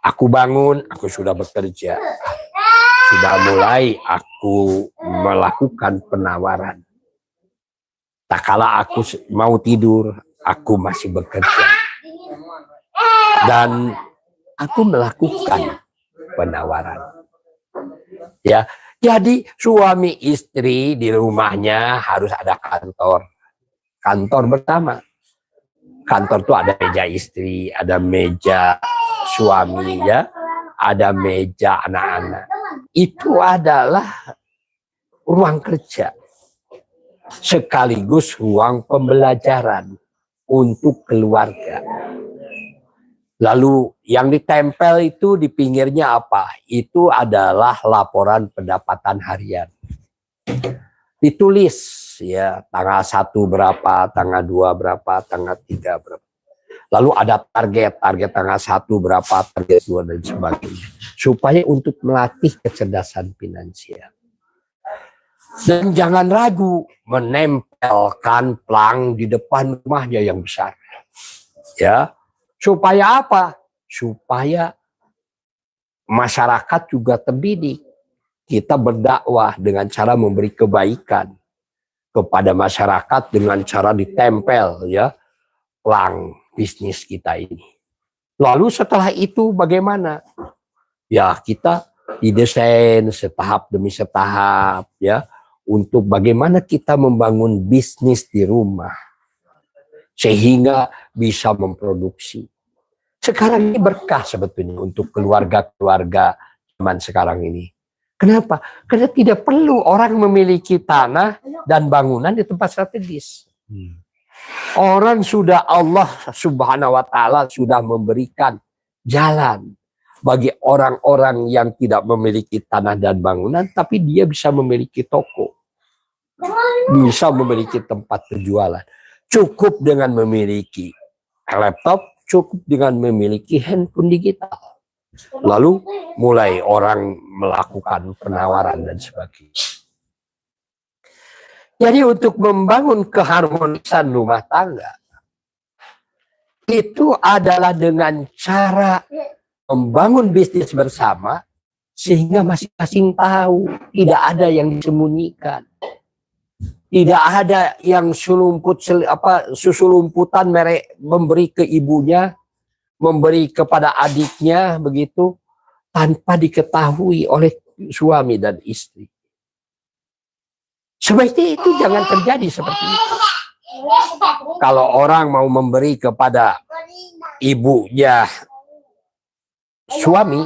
Aku bangun, aku sudah bekerja. Sudah mulai aku melakukan penawaran. Tak kala aku mau tidur, aku masih bekerja. Dan aku melakukan penawaran. Ya, jadi suami istri di rumahnya harus ada kantor. Kantor bersama. Kantor itu ada meja istri, ada meja suami, ya, ada meja anak-anak. Itu adalah ruang kerja sekaligus ruang pembelajaran untuk keluarga. Lalu yang ditempel itu di pinggirnya apa? Itu adalah laporan pendapatan harian. Ditulis, ya, tanggal 1 berapa, tanggal 2 berapa, tanggal 3 berapa. Lalu ada target tanggal 1 berapa, target 2 dan sebagainya. Supaya untuk melatih kecerdasan finansial. Dan jangan ragu menempelkan plang di depan rumahnya yang besar. Ya, supaya apa? Supaya masyarakat juga terdidik. Kita berdakwah dengan cara memberi kebaikan kepada masyarakat dengan cara ditempel, ya, plang bisnis kita ini. Lalu setelah itu bagaimana? Ya, kita didesain setahap demi setahap, ya, untuk bagaimana kita membangun bisnis di rumah sehingga bisa memproduksi. Sekarang ini berkah sebetulnya untuk keluarga-keluarga zaman sekarang ini. Kenapa? Karena tidak perlu orang memiliki tanah dan bangunan di tempat strategis. Orang sudah, Allah Subhanahu wa Ta'ala sudah memberikan jalan bagi orang-orang yang tidak memiliki tanah dan bangunan, tapi dia bisa memiliki toko, bisa memiliki tempat penjualan. Cukup dengan memiliki laptop, cukup dengan memiliki handphone digital. Lalu mulai orang melakukan penawaran dan sebagainya. Jadi untuk membangun keharmonisan rumah tangga itu adalah dengan cara membangun bisnis bersama sehingga masing-masing tahu, tidak ada yang disembunyikan. Tidak ada yang susu lumputan memberi ke ibunya, memberi kepada adiknya begitu tanpa diketahui oleh suami dan istri. Sebaiknya itu jangan terjadi seperti itu. Kalau orang mau memberi kepada ibunya suami,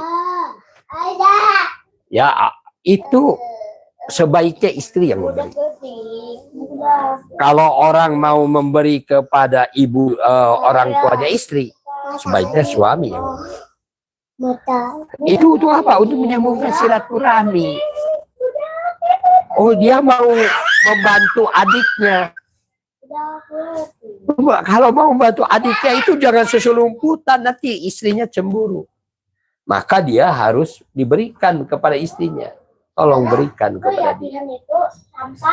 Ya, itu sebaiknya istri yang memberi. Kalau orang mau memberi kepada ibu orang tuanya istri, sebaiknya suami yang memberi. Itu untuk apa? Untuk menyambungkan silaturahmi. Oh, dia mau membantu adiknya. Kalau mau membantu adiknya itu jangan seselumputan, nanti istrinya cemburu. Maka dia harus diberikan kepada istrinya. Tolong berikan kepada dia.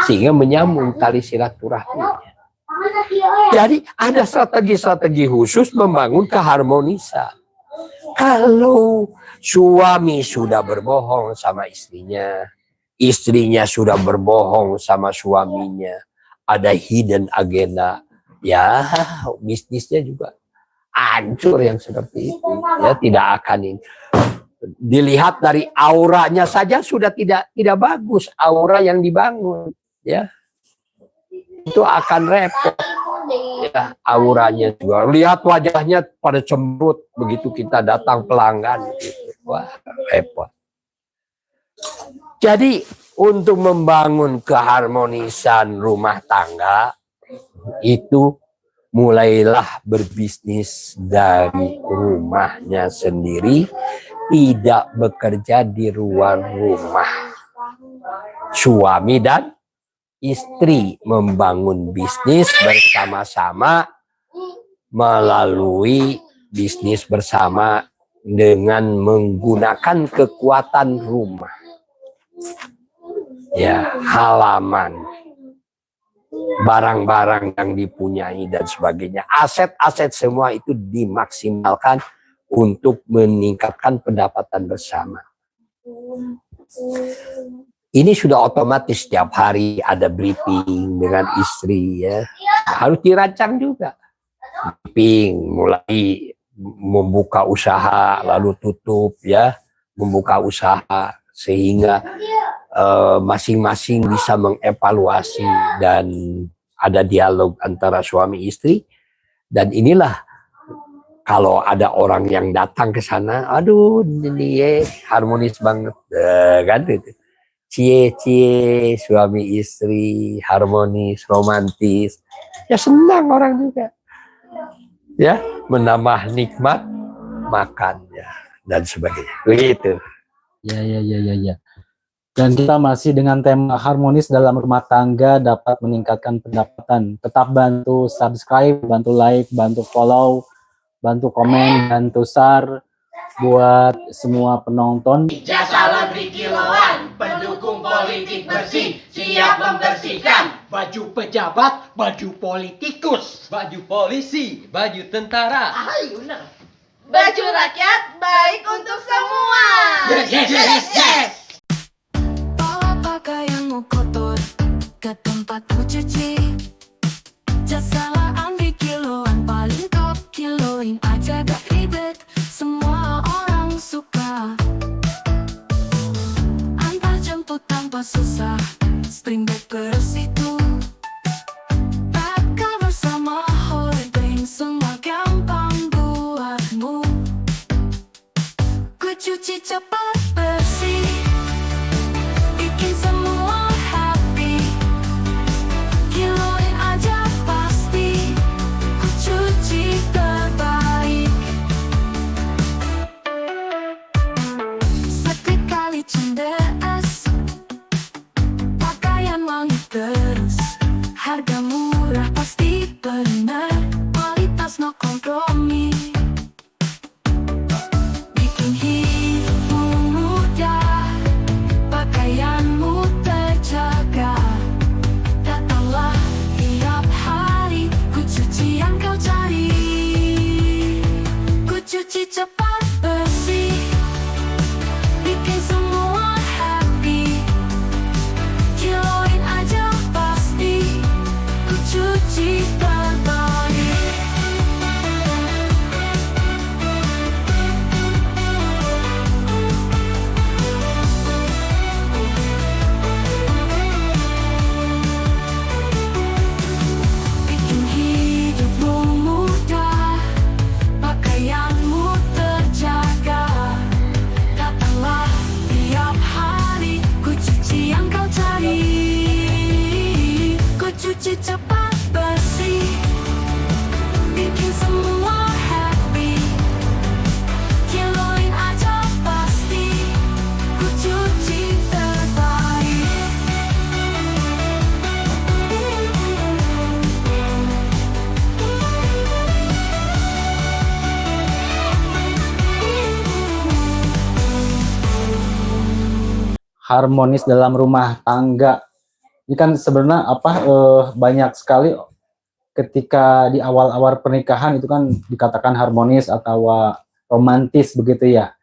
Sehingga menyambung tali silaturahminya. Jadi ada strategi-strategi khusus membangun keharmonisan. Kalau suami sudah berbohong sama istrinya, istrinya sudah berbohong sama suaminya, ada hidden agenda, ya bisnisnya juga hancur yang seperti itu. Ya tidak akan ini. Dilihat dari auranya saja sudah tidak bagus aura yang dibangun, ya itu akan repot. Ya, auranya juga. Lihat wajahnya pada cemberut begitu kita datang pelanggan, gitu. Wah repot. Jadi untuk membangun keharmonisan rumah tangga itu mulailah berbisnis dari rumahnya sendiri, tidak bekerja di luar rumah. Suami dan istri membangun bisnis bersama-sama melalui bisnis bersama dengan menggunakan kekuatan rumah. Ya, halaman, barang-barang yang dipunyai dan sebagainya. Aset-aset semua itu dimaksimalkan untuk meningkatkan pendapatan bersama. Ini sudah otomatis setiap hari ada briefing dengan istri, ya. Harus dirancang juga. Briefing mulai membuka usaha lalu tutup, ya. Membuka usaha sehingga masing-masing bisa mengevaluasi dan ada dialog antara suami istri. Dan inilah kalau ada orang yang datang ke sana, aduh ini harmonis banget, kan gitu. Cie suami istri harmonis, romantis, ya senang orang juga, ya menambah nikmat makan, ya dan sebagainya, begitu. Ya. Dan kita masih dengan tema harmonis dalam rumah tangga dapat meningkatkan pendapatan. Tetap bantu subscribe, bantu like, bantu follow, bantu komen, bantu share buat semua penonton. Jasa Laundry Kiloan, pendukung politik bersih, siap membersihkan baju pejabat, baju politikus, baju polisi, baju tentara. Baju rakyat baik untuk semua. Yes. Bawa pakaianmu kotor ke tempat cuci. Jasa Laundry Kiloan paling top, kiloin aja gak ribet, semua orang suka. Antar jemput tanpa susah, spring bed bersih tuh. Bag cover sama holiday, semua gampang buatmu. Ku cuci cepat bersih, bikin semua happy. Kiloin aja pasti, ku cuci terbaik. Sekali cendes, pakaian wangi terus. Harga murah pasti benar, kualitas no kompromi. Bikin hidupmu mudah, pakaianmu terjaga. Datanglah tiap hari, ku cuci yang kau cari. Ku cuci cepat bersih, bikin semua happy. Kiloin aja pasti, ku cuci terbaik. Bikin hidupmu mudah, pakaianmu terjaga. bikin semua happy. Kiloin aja pasti ku cuci terbaik. Harmonis dalam rumah tangga. Ini kan sebenarnya banyak sekali ketika di awal-awal pernikahan itu kan dikatakan harmonis atau romantis begitu ya.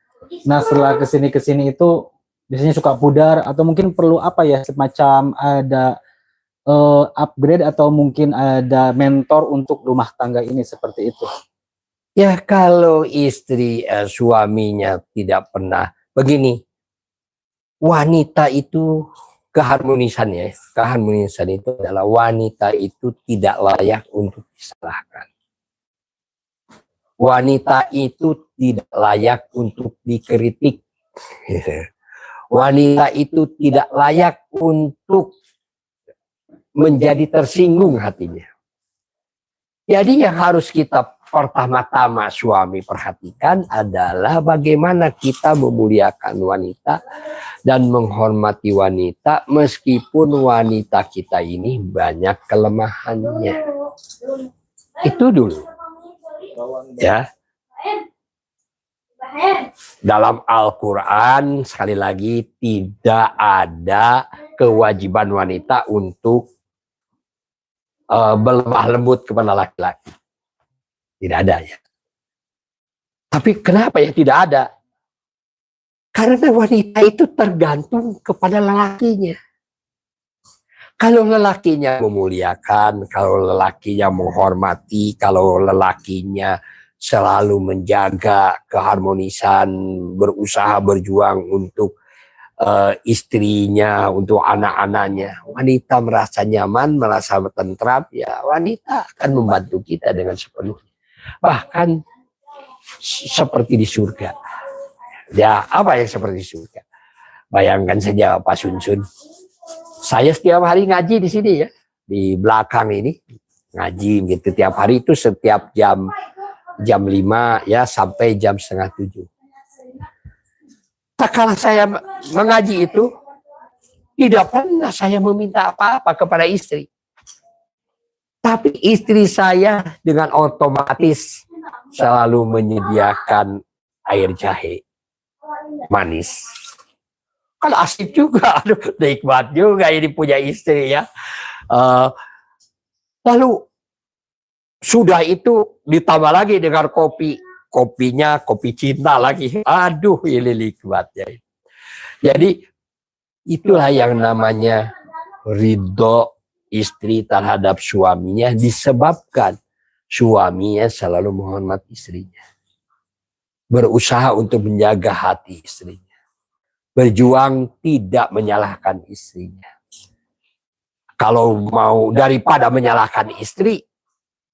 Nah setelah kesini itu biasanya suka pudar atau mungkin perlu semacam ada upgrade atau mungkin ada mentor untuk rumah tangga ini seperti itu. Ya kalau istri suaminya tidak pernah begini, wanita itu keharmonisan itu adalah wanita itu tidak layak untuk disalahkan. Wanita itu tidak layak untuk dikritik. Wanita itu tidak layak untuk menjadi tersinggung hatinya. Jadi yang harus kita pertama-tama suami perhatikan adalah bagaimana kita memuliakan wanita dan menghormati wanita meskipun wanita kita ini banyak kelemahannya. Itu dulu. Ya. Dalam Al-Quran sekali lagi tidak ada kewajiban wanita untuk berlemah lembut kepada laki-laki. Tidak ada ya. Tapi kenapa ya tidak ada? Karena wanita itu tergantung kepada lelakinya. Kalau lelakinya memuliakan, kalau lelakinya menghormati, kalau lelakinya selalu menjaga keharmonisan, berusaha berjuang untuk istrinya, untuk anak-anaknya, wanita merasa nyaman, merasa tentram, ya wanita akan membantu kita dengan sepenuhnya. Bahkan seperti di surga. Ya, apa yang seperti surga? Bayangkan saja Pak Sunsun. Saya setiap hari ngaji di sini ya, di belakang ini ngaji gitu tiap hari itu setiap jam 5 ya sampai jam 6:30. Tak kalah saya mengaji itu tidak pernah saya meminta apa-apa kepada istri. Tapi istri saya dengan otomatis selalu menyediakan air jahe manis. Kan asik juga, aduh nikmat juga ini punya istri ya. Lalu sudah itu ditambah lagi dengan kopinya kopi cinta lagi. Aduh ini nikmatnya. Jadi itulah yang namanya ridho istri terhadap suaminya disebabkan suaminya selalu menghormati istrinya. Berusaha untuk menjaga hati istrinya. Berjuang tidak menyalahkan istrinya. Kalau mau daripada menyalahkan istri,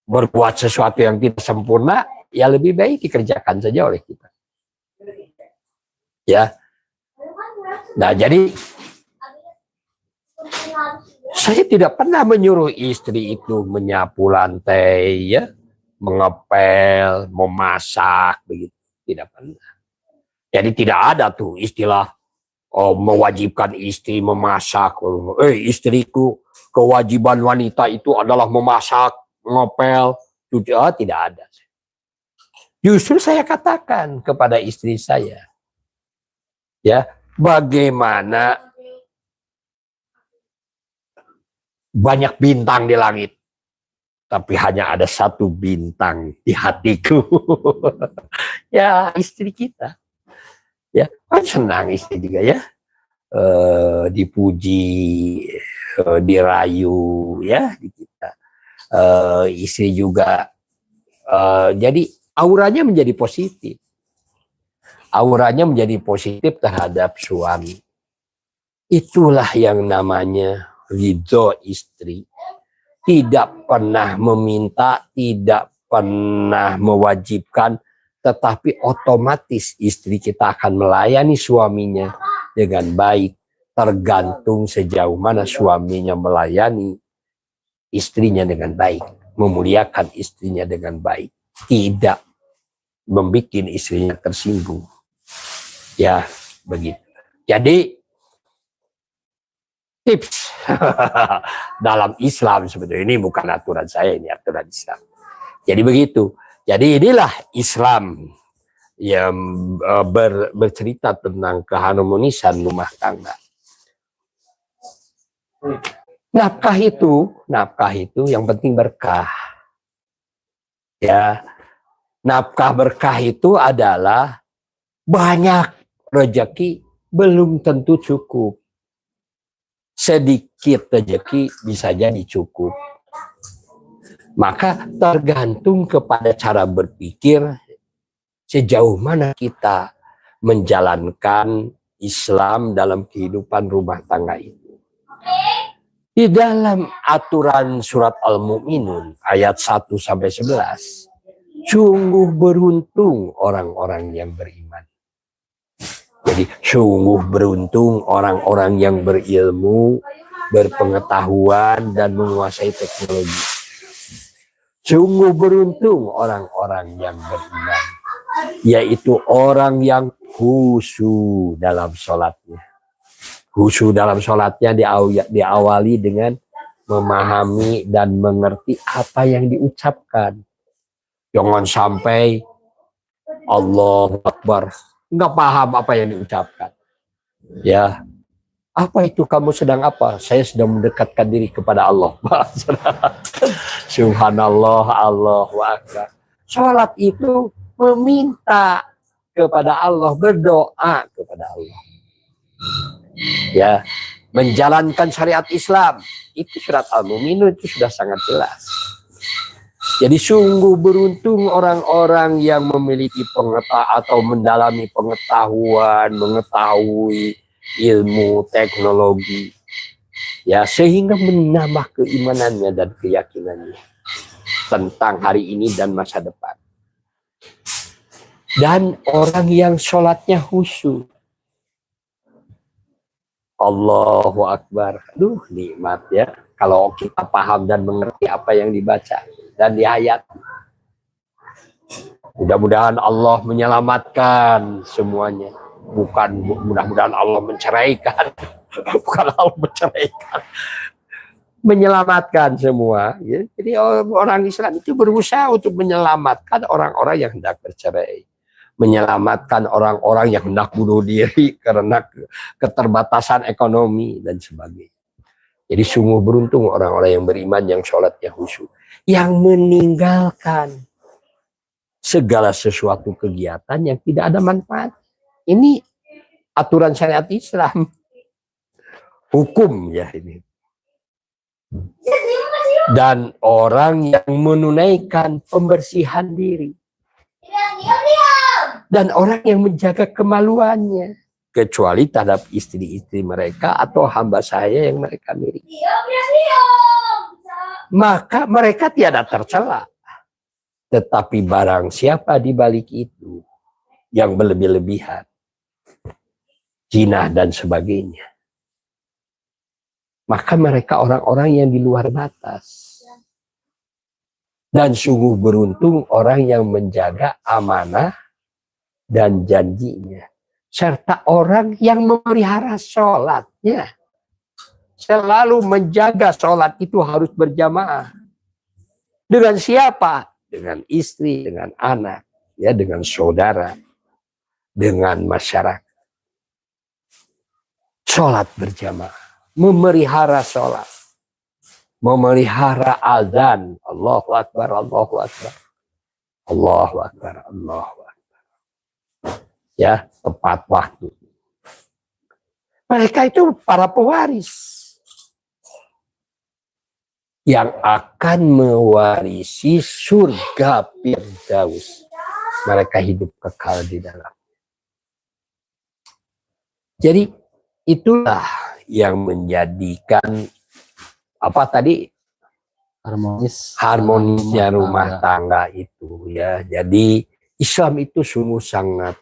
berbuat sesuatu yang tidak sempurna, ya lebih baik dikerjakan saja oleh kita. Ya. Nah, jadi saya tidak pernah menyuruh istri itu menyapu lantai, ya, mengepel, memasak, begitu. Tidak pernah. Jadi tidak ada tuh istilah mewajibkan istri memasak. Istriku kewajiban wanita itu adalah memasak, ngepel, cuci. Tidak ada. Justru saya katakan kepada istri saya, ya, bagaimana banyak bintang di langit, tapi hanya ada satu bintang di hatiku. Ya, istri kita. Ya, kan senang istri juga ya, dipuji, dirayu ya di kita. Istri juga, jadi auranya menjadi positif. Auranya menjadi positif terhadap suami. Itulah yang namanya ridho istri. Tidak pernah meminta, tidak pernah mewajibkan, tetapi otomatis istri kita akan melayani suaminya dengan baik, tergantung sejauh mana suaminya melayani istrinya dengan baik. memuliakan istrinya dengan baik, tidak membuat istrinya tersinggung. Ya, begitu. Jadi tips dalam Islam sebetulnya, ini bukan aturan saya, ini aturan Islam. Jadi begitu. Jadi inilah Islam yang bercerita tentang keharmonisan rumah tangga. Nafkah itu yang penting berkah. Ya, nafkah berkah itu adalah banyak rezeki belum tentu cukup. Sedikit rezeki bisa jadi cukup. Maka tergantung kepada cara berpikir sejauh mana kita menjalankan Islam dalam kehidupan rumah tangga itu. Di dalam aturan surat Al-Mu'minun ayat 1 sampai 11, sungguh beruntung orang-orang yang beriman. Jadi sungguh beruntung orang-orang yang berilmu, berpengetahuan dan menguasai teknologi. Sungguh beruntung orang-orang yang beriman, yaitu orang yang khusyuk dalam sholatnya. Khusyuk dalam sholatnya diawali dengan memahami dan mengerti apa yang diucapkan. Jangan sampai Allahu Akbar, nggak paham apa yang diucapkan. Ya, apa itu kamu sedang apa? Saya sedang mendekatkan diri kepada Allah. Subhanallah, Allahu Akbar. Sholat itu meminta kepada Allah, berdoa kepada Allah. Ya, menjalankan syariat Islam. Itu surat Al-Mu'minun itu sudah sangat jelas. Jadi sungguh beruntung orang-orang yang memiliki pengetahuan atau mendalami pengetahuan, mengetahui ilmu teknologi, ya, sehingga menambah keimanannya dan keyakinannya tentang hari ini dan masa depan. Dan orang yang sholatnya khusyuk, Allahu Akbar, aduh nikmat ya kalau kita paham dan mengerti apa yang dibaca dan dihayati. Mudah-mudahan Allah menyelamatkan semuanya. Bukan mudah-mudahan Allah menceraikan, bukan Allah menceraikan, menyelamatkan semua. Ya. Jadi orang Islam itu berusaha untuk menyelamatkan orang-orang yang hendak bercerai, menyelamatkan orang-orang yang hendak bunuh diri karena keterbatasan ekonomi dan sebagainya. Jadi sungguh beruntung orang-orang yang beriman yang sholatnya khusyuk, yang meninggalkan segala sesuatu kegiatan yang tidak ada manfaat. Ini aturan syariat Islam, hukum ya ini. Dan orang yang menunaikan pembersihan diri, dan orang yang menjaga kemaluannya, kecuali terhadap istri-istri mereka atau hamba saya yang mereka miliki, maka mereka tiada tercela. Tetapi barang siapa di balik itu yang berlebih-lebihan, zina dan sebagainya, maka mereka orang-orang yang di luar batas. Dan sungguh beruntung orang yang menjaga amanah dan janjinya, serta orang yang memelihara sholatnya. Selalu menjaga sholat itu harus berjamaah. Dengan siapa? Dengan istri, dengan anak, ya, dengan saudara, dengan masyarakat. Sholat berjamaah, memelihara sholat, memelihara azan, Allahu Akbar, Allahu Akbar, Allahu Akbar, Allahu Akbar. Ya, tepat waktu. Mereka itu para pewaris yang akan mewarisi surga Firdaus. Mereka hidup kekal di dalam. Jadi itulah yang menjadikan apa tadi, harmonisnya rumah tangga itu ya. Jadi Islam itu sungguh sangat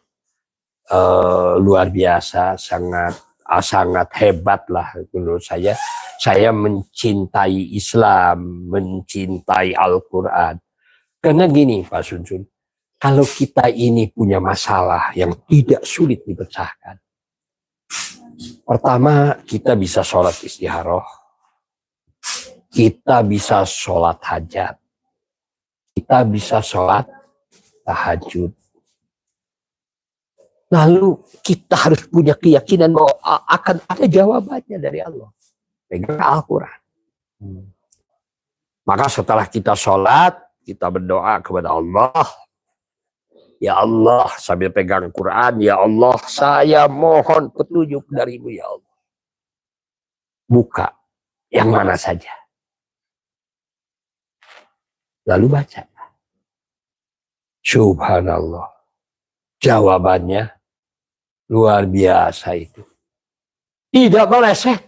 luar biasa, sangat hebat lah menurut saya, saya mencintai Islam, mencintai Al-Quran. Karena gini Pak Sunsun, kalau kita ini punya masalah yang tidak sulit dipecahkan. Pertama, kita bisa sholat istikharah. Kita bisa sholat hajat. Kita bisa sholat tahajud. Lalu kita harus punya keyakinan bahwa akan ada jawabannya dari Allah. Pegang Al-Quran. Maka setelah kita sholat, kita berdoa kepada Allah. Ya Allah, sambil pegang Quran, ya Allah, saya mohon petunjuk darimu ya Allah. Buka yang mana saja. Lalu baca. Subhanallah. Jawabannya luar biasa itu. Tidak meleset.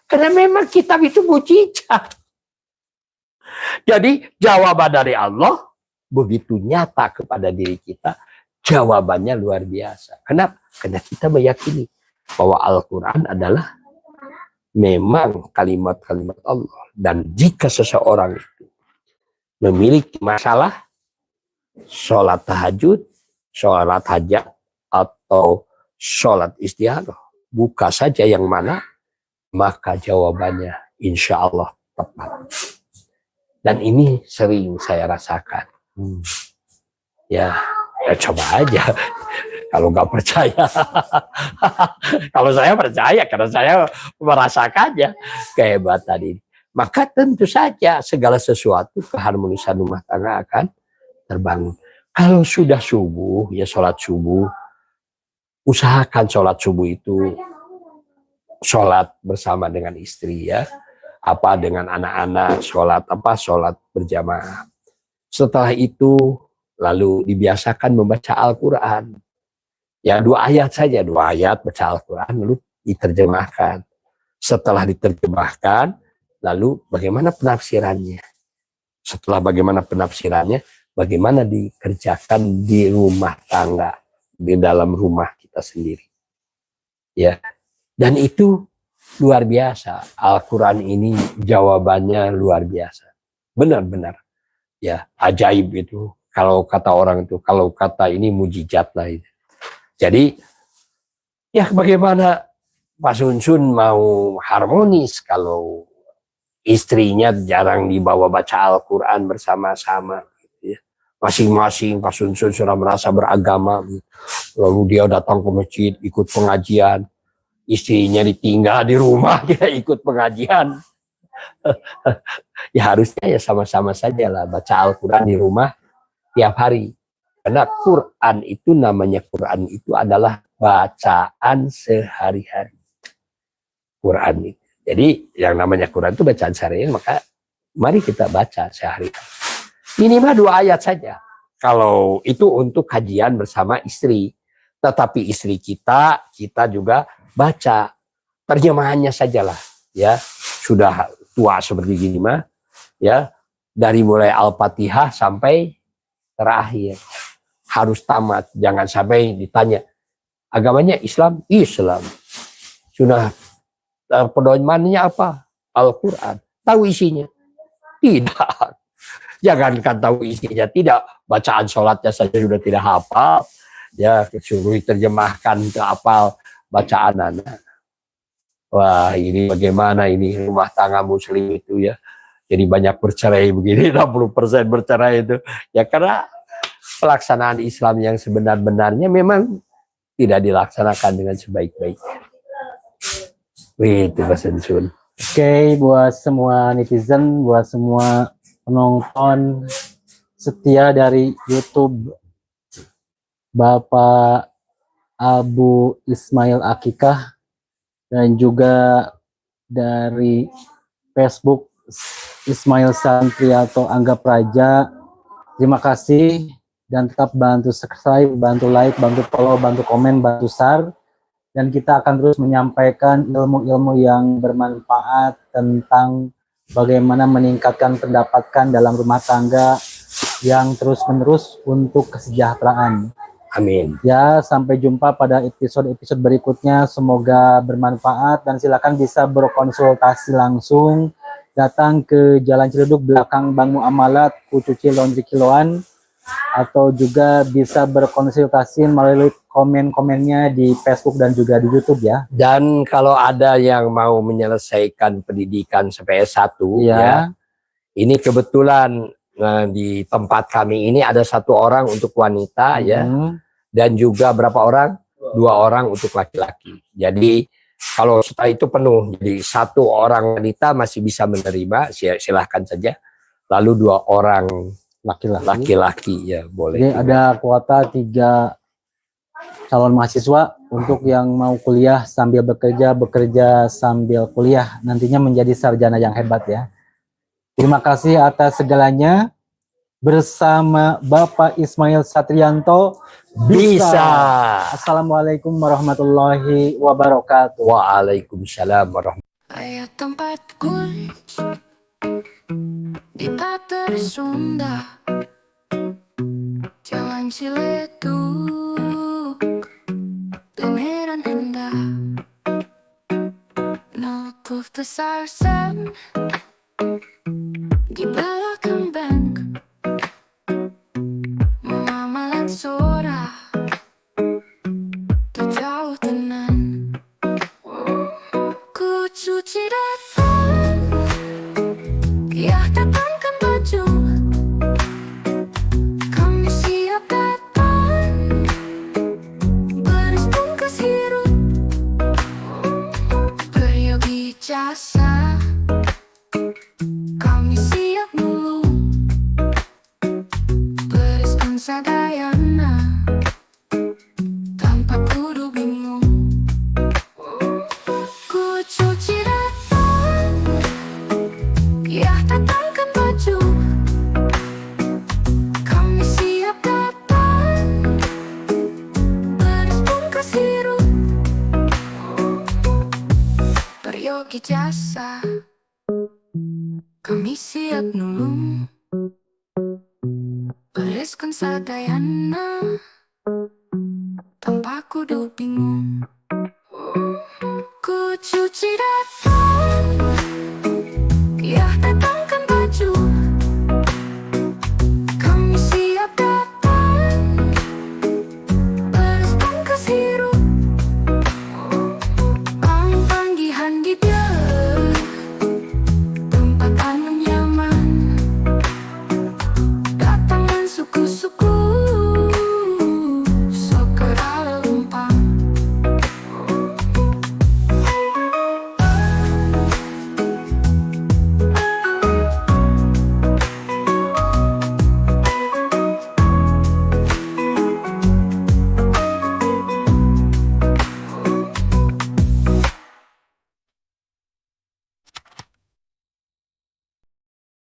Karena memang kitab itu mujizat. Jadi jawaban dari Allah begitu nyata kepada diri kita. Jawabannya luar biasa. Kenapa? Karena kita meyakini bahwa Al-Quran adalah memang kalimat-kalimat Allah. Dan jika seseorang itu memiliki masalah, sholat tahajud, sholat hajat, atau sholat istikharah, buka saja yang mana, maka jawabannya insya Allah tepat. Dan ini sering saya rasakan. Ya coba aja. Kalau nggak percaya, kalau saya percaya karena saya merasakannya kehebatan ini. Maka tentu saja segala sesuatu keharmonisan rumah tangga akan terbangun. Kalau sudah subuh, ya sholat subuh, usahakan sholat subuh itu sholat bersama dengan istri ya, apa dengan anak-anak, sholat berjamaah. Setelah itu lalu dibiasakan membaca Al-Quran. Ya 2 ayat saja, 2 ayat baca Al-Quran lalu diterjemahkan. Setelah diterjemahkan, lalu bagaimana penafsirannya? Setelah bagaimana penafsirannya, bagaimana dikerjakan di rumah tangga, di dalam rumah kita sendiri. Ya, dan itu luar biasa. Al-Quran ini jawabannya luar biasa. Benar-benar. Ya, ajaib itu. Kalau kata orang itu, kalau kata ini mujizat lah itu. Jadi, ya bagaimana Pak Sunsun mau harmonis kalau istrinya jarang dibawa baca Al-Quran bersama-sama. Gitu ya. Masing-masing Pak Sunsun sudah merasa beragama. Gitu. Lalu dia datang ke masjid, ikut pengajian. Istrinya ditinggal di rumah, dia ikut pengajian. Ya harusnya ya sama-sama saja lah baca Al-Quran di rumah tiap hari. Karena Quran itu namanya Quran itu adalah bacaan sehari-hari. Quran itu. Jadi yang namanya Quran itu bacaan sehari-hari, maka mari kita baca sehari-hari. Minimal 2 ayat saja. Kalau itu untuk kajian bersama istri. Tetapi istri kita juga baca. Terjemahannya sajalah. Ya, sudah tua seperti gini mah. Ya, dari mulai Al-Fatihah sampai terakhir. Harus tamat, jangan sampai ditanya agamanya Islam. Sudah pedomannya apa? Al-Quran. Tahu isinya? Tidak. Jangankan tahu isinya, tidak. Bacaan sholatnya saja sudah tidak hafal. Ya, suruh diterjemahkan ke hafal bacaan anak. Wah, ini bagaimana ini rumah tangga muslim itu ya. Jadi banyak bercerai begini, 60% bercerai itu. Ya karena pelaksanaan Islam yang sebenar-benarnya memang tidak dilaksanakan dengan sebaik-baiknya. Itu Pak Sunsun. Oke, buat semua netizen, buat semua penonton setia dari YouTube Bapak Abu Ismail Akikah dan juga dari Facebook Ismail Santriato Angga Praja. Terima kasih. Dan tetap bantu subscribe, bantu like, bantu follow, bantu komen, bantu share. Dan kita akan terus menyampaikan ilmu-ilmu yang bermanfaat tentang bagaimana meningkatkan pendapatan dalam rumah tangga yang terus-menerus untuk kesejahteraan. Amin. Ya, sampai jumpa pada episode-episode berikutnya. Semoga bermanfaat dan silakan bisa berkonsultasi langsung. Datang ke Jalan Ciledug belakang Bank Muamalat, Kucuci Laundry Kiloan, atau juga bisa berkonsultasi melalui komen-komennya di Facebook dan juga di YouTube ya. Dan kalau ada yang mau menyelesaikan pendidikan sampai S1 ya, ini kebetulan di tempat kami ini ada 1 orang untuk wanita ya, dan juga berapa orang? 2 orang untuk laki-laki. Jadi kalau setelah itu penuh, jadi 1 orang wanita masih bisa menerima, silahkan saja. Lalu 2 orang laki-laki ya boleh. Jadi ada kuota 3 calon mahasiswa untuk yang mau kuliah sambil bekerja sambil kuliah, nantinya menjadi sarjana yang hebat ya. Terima kasih atas segalanya. Bersama Bapak Ismail Satrianto Bisa. Assalamualaikum warahmatullahi wabarakatuh. Waalaikumsalam warahmatullahi. Ayat tempat kunci di Pater Sunda, Jalan Ciledug, Beneran indah. Nakuf besar sen di belakang bank, Muamalat Sora, tak jauh tenan. Ku cuci datang, ya datangkan baju, kami siap datang, beres bungkus hirup, peryogi jasa, kami siap nulung, bereskan sadayana, tanpa kudu bingung. Ku cuci datang, ya datangkan baju, kami siap datang, beres bungkus hirup, peryogi jasa, kami siap nulung, bereskan sadayana, tanpa kudu bingung. Ku cuci datang.